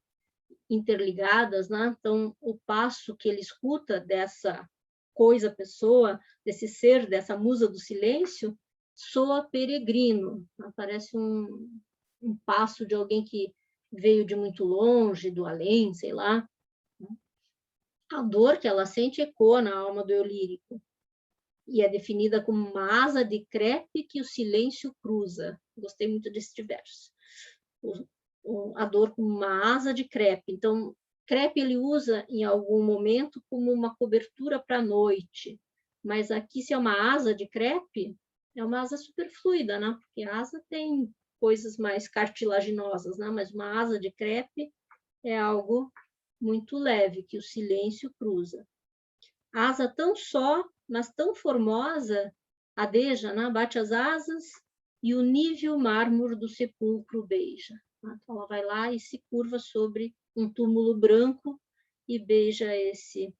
interligadas, né? Então, o passo que ele escuta dessa coisa, pessoa, desse ser, dessa musa do silêncio, soa peregrino. Parece um passo de alguém que veio de muito longe, do além, sei lá. A dor que ela sente ecoa na alma do eu lírico e é definida como uma asa de crepe que o silêncio cruza. Gostei muito desse verso. A dor como uma asa de crepe. Então, crepe ele usa em algum momento como uma cobertura para a noite, mas aqui, se é uma asa de crepe, é uma asa super fluida, né? Porque a asa tem coisas mais cartilaginosas, né? Mas uma asa de crepe é algo muito leve, que o silêncio cruza. Asa tão só, mas tão formosa, adeja, né? Bate as asas e o nível mármore do sepulcro beija. Então, ela vai lá e se curva sobre um túmulo branco e beija esse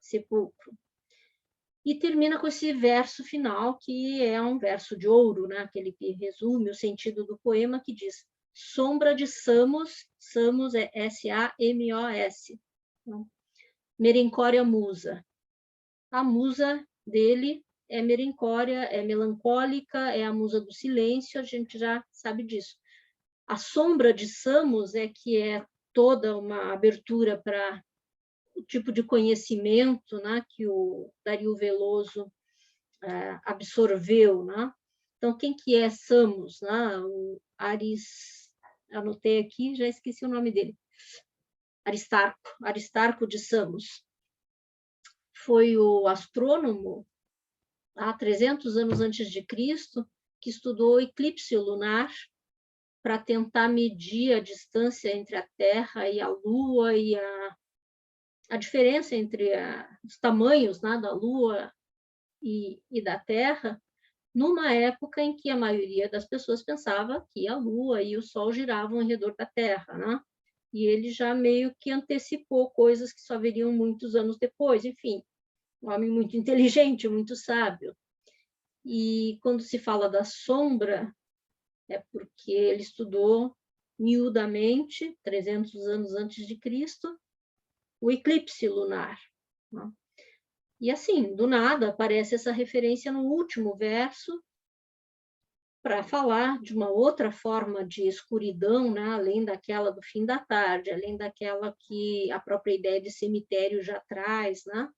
sepulcro. E termina com esse verso final, que é um verso de ouro, né? Aquele que resume o sentido do poema, que diz: sombra de Samos, Samos é S-A-M-O-S, merencória musa. A musa dele é merencória, é melancólica, é a musa do silêncio, a gente já sabe disso. A sombra de Samos é que é toda uma abertura para o tipo de conhecimento, né, que o Dario Veloso absorveu, né? Então, quem que é Samos? Né? O anotei aqui, já esqueci o nome dele. Aristarco de Samos. Foi o astrônomo, há 300 anos antes de Cristo, que estudou o eclipse lunar para tentar medir a distância entre a Terra e a Lua e a diferença entre os tamanhos, né, da Lua e da Terra, numa época em que a maioria das pessoas pensava que a Lua e o Sol giravam ao redor da Terra, né? E ele já meio que antecipou coisas que só viriam muitos anos depois. Enfim, um homem muito inteligente, muito sábio. E quando se fala da sombra, é porque ele estudou miudamente, 300 anos antes de Cristo, o eclipse lunar. Né? E assim, do nada, aparece essa referência no último verso para falar de uma outra forma de escuridão, né? Além daquela do fim da tarde, além daquela que a própria ideia de cemitério já traz, né?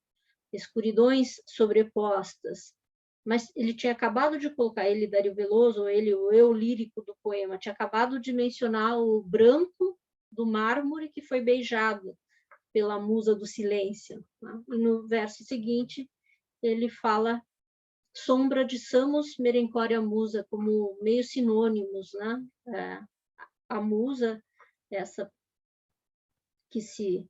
Escuridões sobrepostas. Mas ele tinha acabado de colocar, ele, Dario Veloso, o eu lírico do poema, tinha acabado de mencionar o branco do mármore que foi beijado pela musa do silêncio. Né? E no verso seguinte, ele fala sombra de Samos, merencória musa, como meio sinônimos, né? A musa, essa que se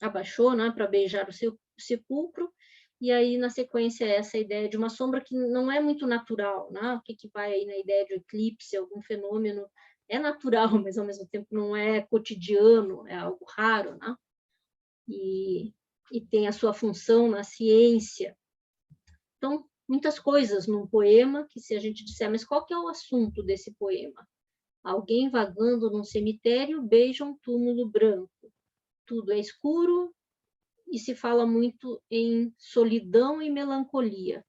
abaixou, né, para beijar o seu sepulcro, e aí, na sequência, essa ideia de uma sombra que não é muito natural, né? O que vai aí na ideia de eclipse, algum fenômeno é natural, mas ao mesmo tempo não é cotidiano, é algo raro, né? E tem a sua função na ciência. Então, muitas coisas num poema que, se a gente disser, mas qual que é o assunto desse poema? Alguém vagando num cemitério beija um túmulo branco. Tudo é escuro e se fala muito em solidão e melancolia.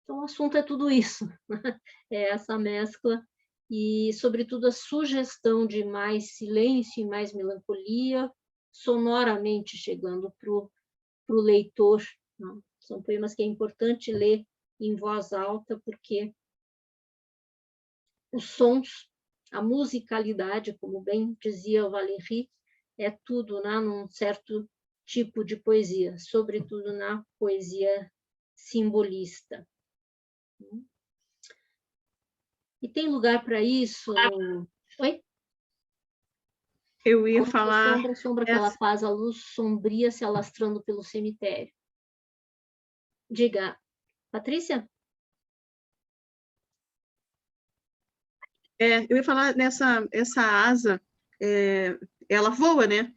Então, o assunto é tudo isso, né? É essa mescla e, sobretudo, a sugestão de mais silêncio e mais melancolia, sonoramente chegando para o leitor, né? São poemas que é importante ler em voz alta, porque os sons, a musicalidade, como bem dizia o Valéry, é tudo, né, num certo tipo de poesia, sobretudo na poesia simbolista. E tem lugar para isso? Oi? Eu ia falar... A sombra que ela faz, a luz sombria se alastrando pelo cemitério. Diga, Patrícia? Eu ia falar essa asa, ela voa, né?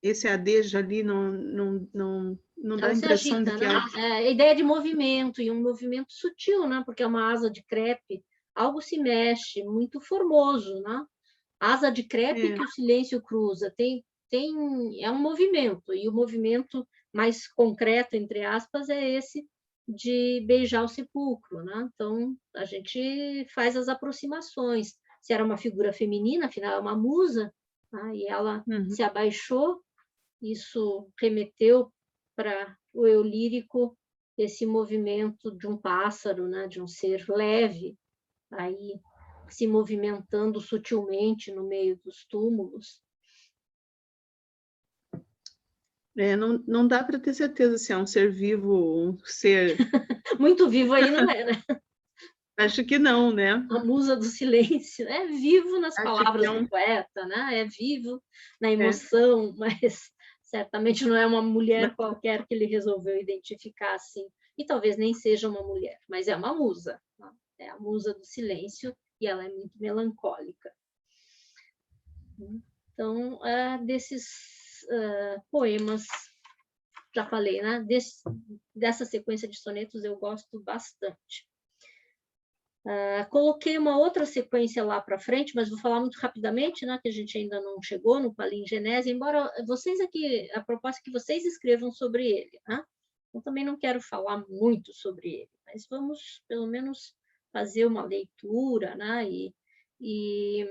Esse adejo ali não dá a impressão agita, de que né? ela... A ideia de movimento, e um movimento sutil, né? Porque é uma asa de crepe, algo se mexe, muito formoso, né? Asa de crepe que o silêncio cruza, é um movimento, e o movimento mais concreto, entre aspas, é esse de beijar o sepulcro, né? Então, a gente faz as aproximações. Se era uma figura feminina, afinal, é uma musa, né? E ela se abaixou, isso remeteu para o eu lírico esse movimento de um pássaro, né? De um ser leve, aí se movimentando sutilmente no meio dos túmulos. Não dá para ter certeza se é um ser vivo, um ser... Muito vivo aí não é, né? Acho que não, né? A musa do silêncio é vivo nas palavras do poeta, né? É vivo na emoção, mas certamente não é uma mulher qualquer que ele resolveu identificar assim. E talvez nem seja uma mulher, mas é uma musa, né? É a musa do silêncio e ela é muito melancólica. Então, desses poemas, já falei, né? Dessa sequência de sonetos eu gosto bastante. Coloquei uma outra sequência lá para frente, mas vou falar muito rapidamente, né? Que a gente ainda não chegou no Palingenese, embora vocês aqui, a proposta é que vocês escrevam sobre ele, né? Eu também não quero falar muito sobre ele, mas vamos, pelo menos, fazer uma leitura, né? E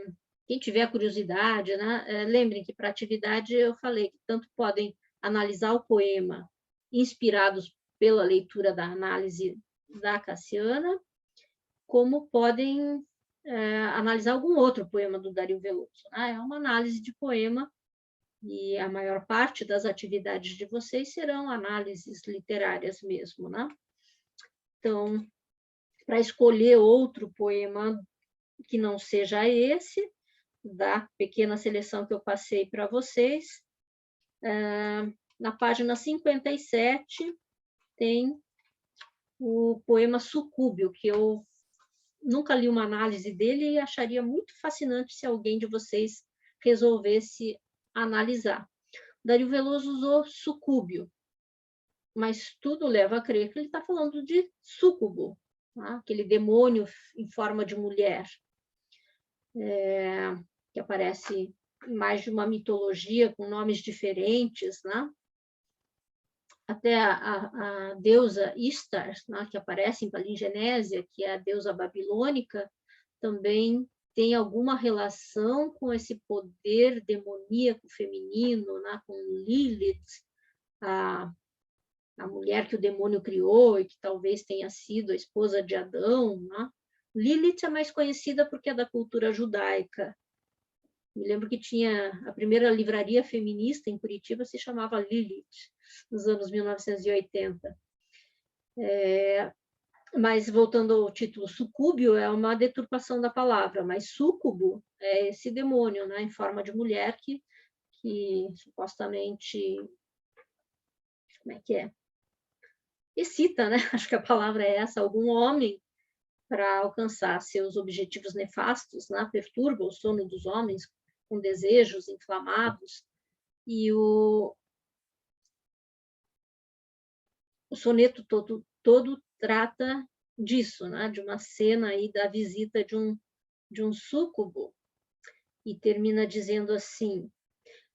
quem tiver curiosidade, né? Lembrem que para atividade eu falei que tanto podem analisar o poema inspirados pela leitura da análise da Cassiana, como podem analisar algum outro poema do Dario Veloso. É uma análise de poema e a maior parte das atividades de vocês serão análises literárias mesmo, né? Então, para escolher outro poema que não seja esse, da pequena seleção que eu passei para vocês, na página 57 tem o poema Sucúbio, que eu nunca li uma análise dele e acharia muito fascinante se alguém de vocês resolvesse analisar. Dario Veloso usou sucúbio, mas tudo leva a crer que ele está falando de súcubo, tá? Aquele demônio em forma de mulher, que aparece em mais de uma mitologia com nomes diferentes, né? Até a deusa Istar, né, que aparece em Palingenésia, que é a deusa babilônica, também tem alguma relação com esse poder demoníaco feminino, né, com Lilith, a mulher que o demônio criou e que talvez tenha sido a esposa de Adão, né? Lilith é mais conhecida porque é da cultura judaica. Me lembro que tinha a primeira livraria feminista em Curitiba, se chamava Lilith, nos anos 1980. Mas, voltando ao título, sucúbio é uma deturpação da palavra, mas súcubo é esse demônio, né, em forma de mulher que supostamente, como é que é? Excita, né? Acho que a palavra é essa, algum homem para alcançar seus objetivos nefastos, né? Perturba o sono dos homens com desejos inflamados. E o soneto todo trata disso, né? De uma cena aí da visita de um súcubo, e termina dizendo assim: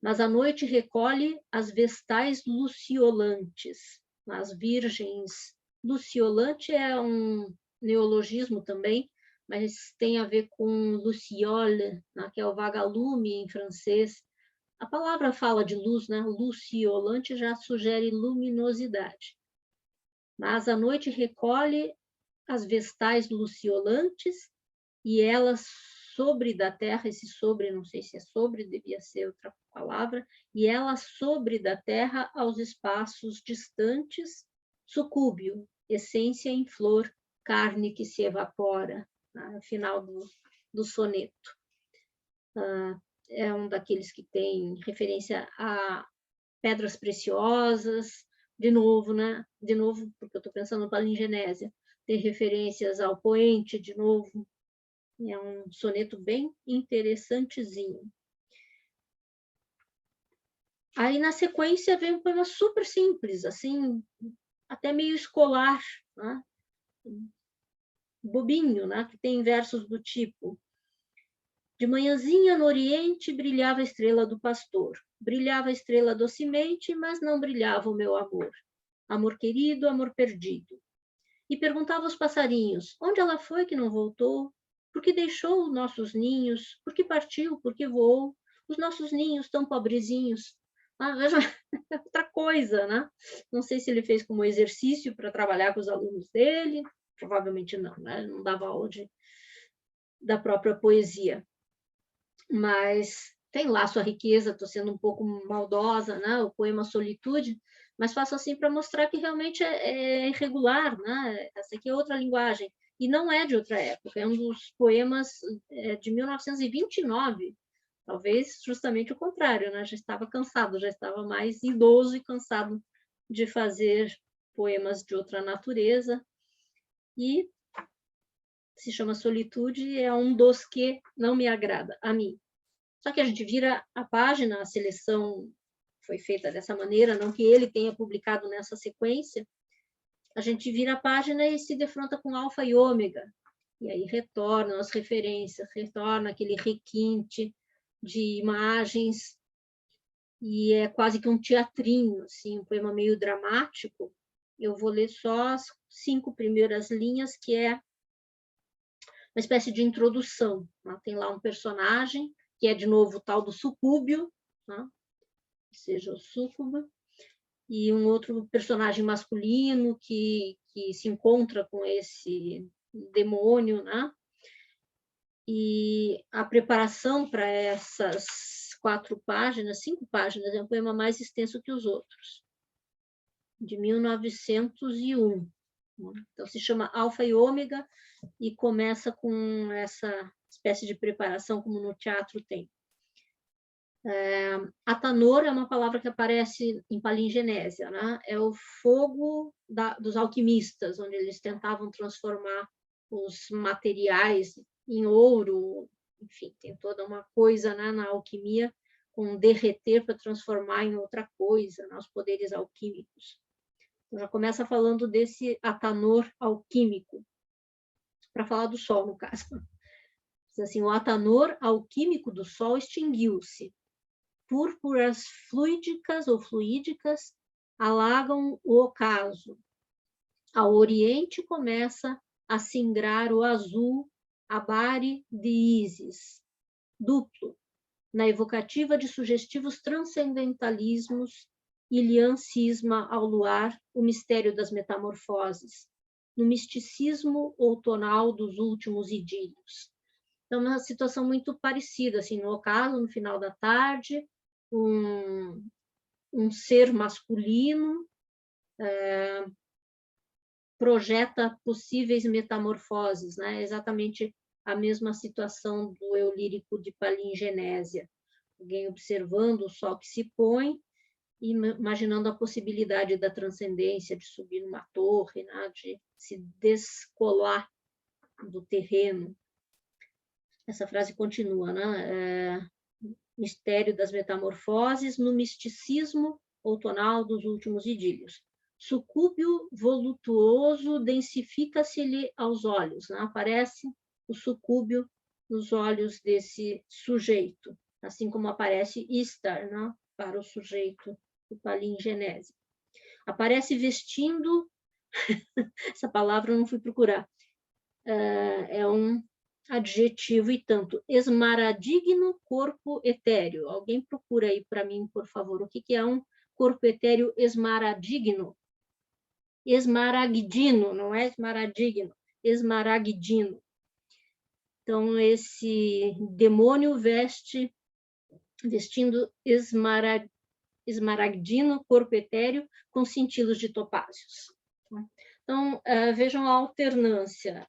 mas a noite recolhe as vestais luciolantes, as virgens. Luciolante é um neologismo também, mas tem a ver com luciole, né, que é o vagalume em francês. A palavra fala de luz, né? Luciolante já sugere luminosidade. Mas a noite recolhe as vestais luciolantes, e elas sobre da terra, esse sobre, não sei se é sobre, devia ser outra palavra, e elas sobre da terra aos espaços distantes, sucúbio, essência em flor, carne que se evapora, no final do soneto. É um daqueles que tem referência a pedras preciosas, de novo, né? De novo, porque eu estou pensando na palingenésia, tem referências ao poente, de novo. É um soneto bem interessantezinho. Aí, na sequência, vem um poema super simples, assim, até meio escolar, né? Bobinho, né? Que tem versos do tipo: de manhãzinha no oriente brilhava a estrela do pastor, brilhava a estrela docemente, mas não brilhava o meu amor. Amor querido, amor perdido. E perguntava aos passarinhos: onde ela foi que não voltou? Por que deixou nossos ninhos? Por que partiu? Por que voou? Os nossos ninhos tão pobrezinhos. Veja, outra coisa, né? Não sei se ele fez como exercício para trabalhar com os alunos dele, provavelmente não, né? Ele não dava aula da própria poesia. Mas tem lá sua riqueza, estou sendo um pouco maldosa, né? O poema Solitude, mas faço assim para mostrar que realmente é irregular, né? Essa aqui é outra linguagem, e não é de outra época, é um dos poemas de 1929, talvez justamente o contrário, né? Já estava cansado, já estava mais idoso e cansado de fazer poemas de outra natureza, e se chama Solitude, é um dos que não me agrada, a mim. Só que a gente vira a página, a seleção foi feita dessa maneira, não que ele tenha publicado nessa sequência, a gente vira a página e se defronta com alfa e ômega, e aí retornam as referências, retorna aquele requinte de imagens, e é quase que um teatrinho, assim, um poema meio dramático. Eu vou ler só as 5 primeiras linhas, que é uma espécie de introdução. Tem lá um personagem, que é, de novo, o tal do sucúbio, né? Seja o súcubo, e um outro personagem masculino que se encontra com esse demônio, né? E a preparação para essas 4 páginas, 5 páginas, é um poema mais extenso que os outros, de 1901. Então, se chama Alfa e Ômega, e começa com essa espécie de preparação, como no teatro tem. Atanor é uma palavra que aparece em palingenésia, né? É o fogo dos alquimistas, onde eles tentavam transformar os materiais em ouro, enfim, tem toda uma coisa, né, na alquimia, com derreter para transformar em outra coisa, né, os poderes alquímicos. Então, já começa falando desse Atanor alquímico, para falar do Sol, no caso. Diz assim: o Atanor alquímico do Sol extinguiu-se. Púrpuras fluídicas ou fluídicas alagam o ocaso. Ao oriente começa a cingrar o azul abare de Ísis, duplo, na evocativa de sugestivos transcendentalismos, Ilian cisma ao luar o mistério das metamorfoses, no misticismo outonal dos últimos idílios. Então, uma situação muito parecida, assim, no ocaso, no final da tarde, um ser masculino projeta possíveis metamorfoses, né? Exatamente a mesma situação do eu lírico de palingenésia. Alguém observando o sol que se põe e imaginando a possibilidade da transcendência, de subir numa torre, né? De se descolar do terreno. Essa frase continua, né? Mistério das metamorfoses no misticismo outonal dos últimos idílios. sucúbio volutuoso densifica-se-lhe aos olhos, né? Aparece o sucúbio nos olhos desse sujeito, assim como aparece Istar, né? Para o sujeito do palingenese. Aparece vestindo, essa palavra eu não fui procurar, é um adjetivo e tanto, esmaradigno corpo etéreo. Alguém procura aí para mim, por favor, o que é um corpo etéreo esmaradigno? Esmaragdino, não é esmaradigno, esmaragdino. Então, esse demônio vestindo esmaragdino, corpo etéreo, com cintilos de topázios. Então, vejam a alternância.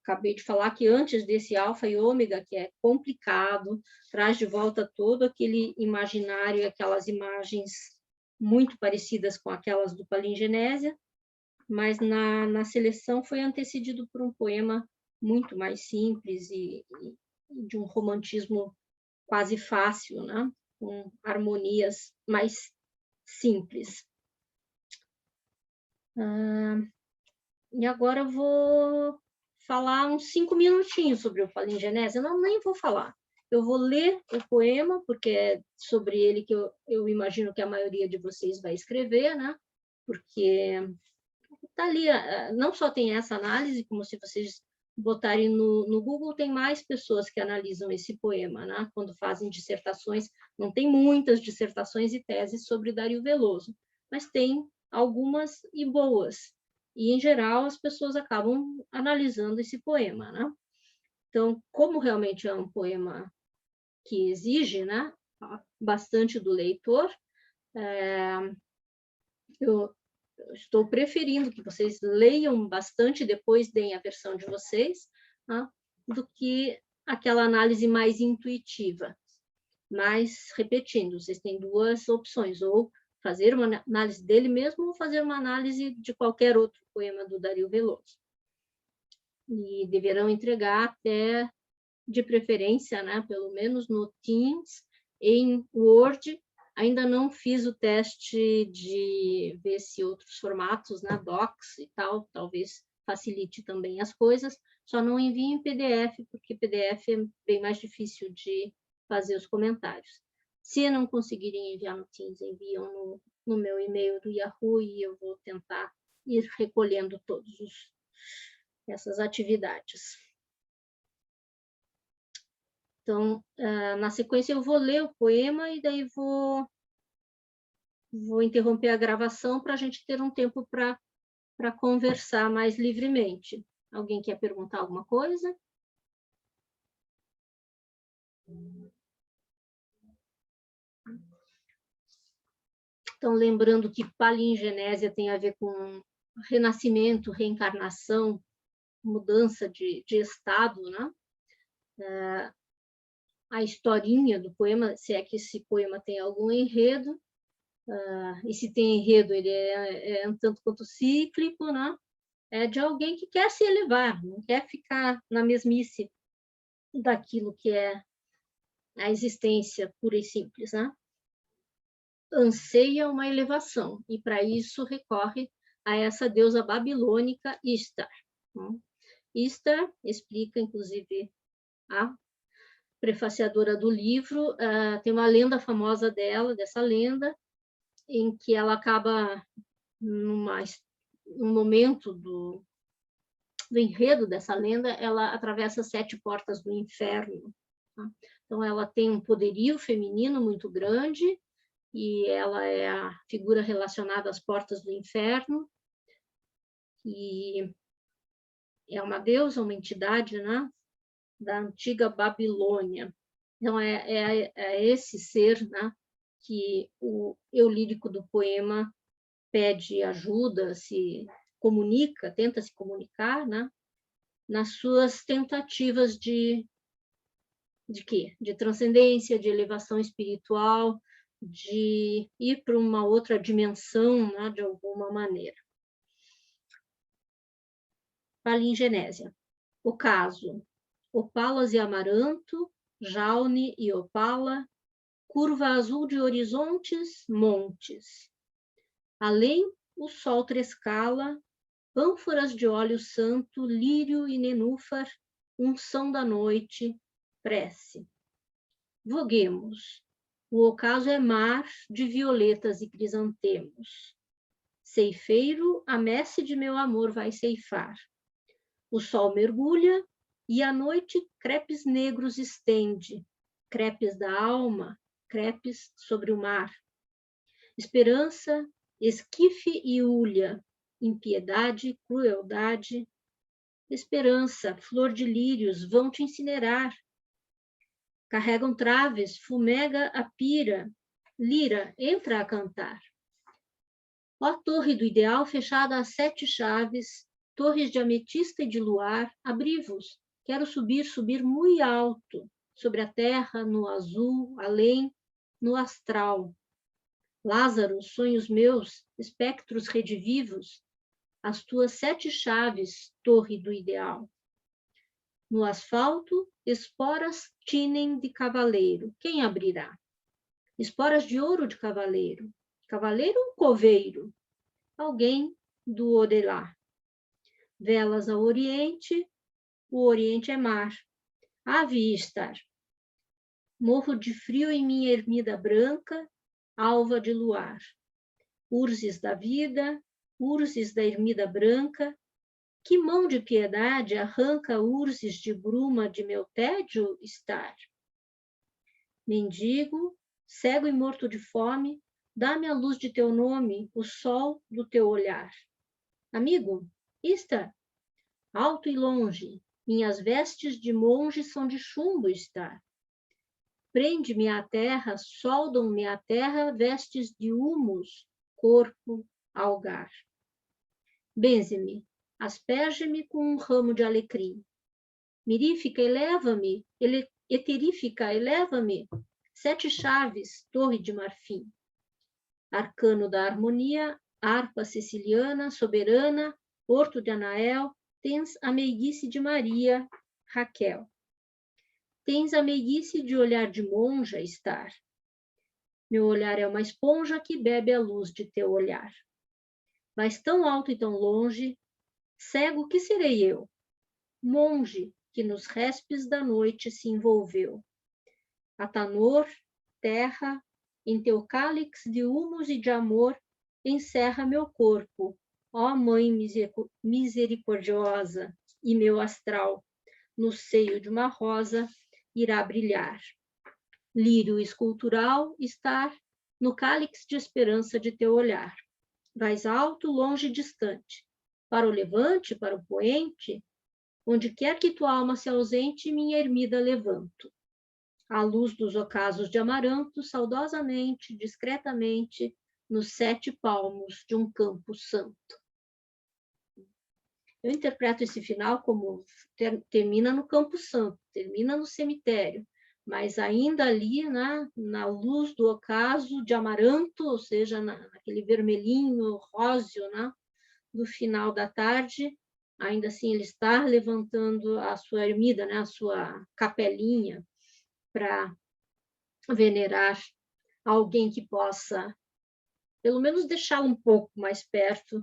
Acabei de falar que antes desse alfa e ômega, que é complicado, traz de volta todo aquele imaginário, aquelas imagens muito parecidas com aquelas do Palingenésia, mas na seleção foi antecedido por um poema muito mais simples e de um romantismo quase fácil, né? Com harmonias mais simples. E agora eu vou falar uns 5 minutinhos sobre o Palingenésia. Não, nem vou falar. Eu vou ler o poema, porque é sobre ele que eu imagino que a maioria de vocês vai escrever, né? Porque está ali, não só tem essa análise, como se vocês botarem no Google, tem mais pessoas que analisam esse poema, né? Quando fazem dissertações. Não tem muitas dissertações e teses sobre Dario Veloso, mas tem algumas e boas. E, em geral, as pessoas acabam analisando esse poema, né? Então, como realmente é um poema que exige, né, bastante do leitor, eu estou preferindo que vocês leiam bastante e depois deem a versão de vocês, né, do que aquela análise mais intuitiva. Mas, repetindo, vocês têm duas opções, ou fazer uma análise dele mesmo ou fazer uma análise de qualquer outro poema do Dario Veloso. E deverão entregar até, de preferência, né, pelo menos no Teams, em Word. Ainda não fiz o teste de ver se outros formatos, né, Docs e tal, talvez facilite também as coisas. Só não envie em PDF, porque PDF é bem mais difícil de fazer os comentários. Se não conseguirem enviar no Teams, enviam no meu e-mail do Yahoo e eu vou tentar ir recolhendo todas essas atividades. Então, na sequência, eu vou ler o poema e daí vou interromper a gravação para a gente ter um tempo para conversar mais livremente. Alguém quer perguntar alguma coisa? Então, lembrando que palingenésia tem a ver com renascimento, reencarnação, mudança de estado, né? A historinha do poema, se é que esse poema tem algum enredo, e se tem enredo, ele é um tanto quanto cíclico, né? É de alguém que quer se elevar, não quer ficar na mesmice daquilo que é a existência pura e simples, né? Anseia uma elevação, e para isso recorre a essa deusa babilônica Istar. Istar explica, inclusive, a prefaciadora do livro, tem uma lenda famosa dessa lenda, em que ela acaba, num momento do enredo dessa lenda, ela atravessa 7 portas do inferno. Tá? Então, ela tem um poderio feminino muito grande, e ela é a figura relacionada às portas do inferno, e é uma deusa, uma entidade, né, da antiga Babilônia. Então, é esse ser, né, que o eu lírico do poema pede ajuda, se comunica, tenta se comunicar, né, nas suas tentativas de quê? De transcendência, de elevação espiritual, de ir para uma outra dimensão, né, de alguma maneira. Palingenésia. O caso: opalas e amaranto, jaune e opala, curva azul de horizontes, montes. Além, o sol trescala, ânforas de óleo santo, lírio e nenúfar, unção da noite, prece. Voguemos. O ocaso é mar de violetas e crisantemos. Ceifeiro, a messe de meu amor vai ceifar. O sol mergulha e a noite crepes negros estende, crepes da alma, crepes sobre o mar. Esperança, esquife e ulha, impiedade, crueldade. Esperança, flor de lírios, vão te incinerar. Carregam traves, fumega a pira, lira, entra a cantar. Ó torre do ideal fechada a 7 chaves, torres de ametista e de luar, abri-vos, quero subir, subir muito alto, sobre a terra, no azul, além, no astral. Lázaro, sonhos meus, espectros redivivos, as tuas 7 chaves, torre do ideal. No asfalto, esporas tinem de cavaleiro, quem abrirá? Esporas de ouro de cavaleiro, cavaleiro ou coveiro? Alguém do Odelá. Velas ao oriente, o oriente é mar. Ave estar. Morro de frio em minha ermida branca, alva de luar. Urzes da vida, urzes da ermida branca, que mão de piedade arranca urzes de bruma de meu tédio estar? Mendigo, cego e morto de fome, dá-me a luz de teu nome, o sol do teu olhar. Amigo, está, alto e longe, minhas vestes de monge são de chumbo estar. Prende-me à terra, soldam-me à terra vestes de humus, corpo, algar. Benze-me, asperge-me com um ramo de alecrim. Mirífica, eleva-me, eterífica, eleva-me, 7 chaves, torre de marfim. Arcano da harmonia, harpa siciliana, soberana, horto de Anael, tens a meiguice de Maria, Raquel. Tens a meiguice de olhar de monja estar. Meu olhar é uma esponja que bebe a luz de teu olhar. Mas tão alto e tão longe, cego que serei eu? Monge que nos respes da noite se envolveu. Atanor, terra, em teu cálix de humus e de amor, encerra meu corpo, ó Mãe misericordiosa, e meu astral, no seio de uma rosa, irá brilhar. Lírio escultural estar no cálix de esperança de teu olhar. Vais alto, longe e distante, para o levante, para o poente, onde quer que tua alma se ausente, minha ermida levanto. À luz dos ocasos de amaranto, saudosamente, discretamente, nos 7 palmos de um campo santo. Eu interpreto esse final como termina no Campo Santo, termina no cemitério, mas ainda ali, na luz do ocaso de amaranto, ou seja, naquele vermelhinho, róseo, do final da tarde, ainda assim ele está levantando a sua ermida, a sua capelinha, para venerar alguém que possa, pelo menos, deixá-lo um pouco mais perto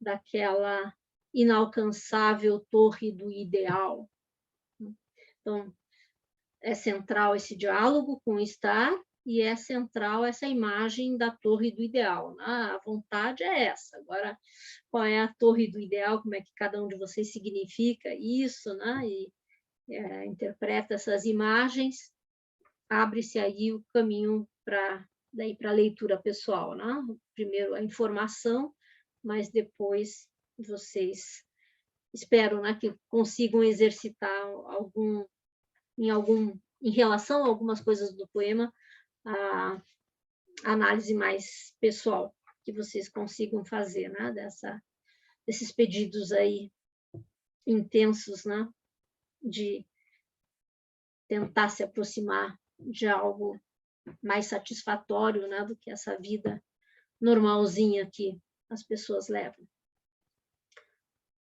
daquela inalcançável torre do ideal. Então, é central esse diálogo com o estar e é central essa imagem da torre do ideal. A vontade é essa. Agora, qual é a torre do ideal? Como é que cada um de vocês significa isso, e interpreta essas imagens? Abre-se aí o caminho para a leitura pessoal. Primeiro a informação, mas depois vocês espero que consigam exercitar em relação a algumas coisas do poema, a análise mais pessoal que vocês consigam fazer, desses pedidos aí intensos, de tentar se aproximar de algo mais satisfatório, do que essa vida normalzinha que as pessoas levam.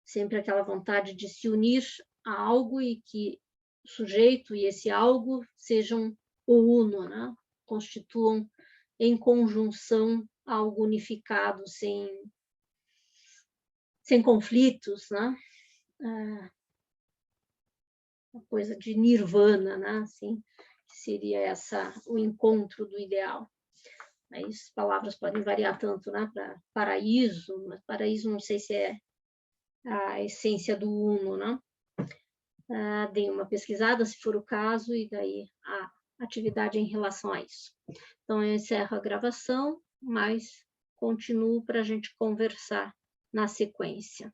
Sempre aquela vontade de se unir a algo e que o sujeito e esse algo sejam o uno, constituam em conjunção algo unificado, sem sem conflitos, né? Uma coisa de nirvana, né? Assim, que seria o encontro do ideal. Aí as palavras podem variar tanto, né? Para paraíso, mas paraíso não sei se é a essência do uno, né? Deem uma pesquisada, se for o caso, e daí a atividade em relação a isso. Então, eu encerro a gravação, mas continuo para a gente conversar na sequência.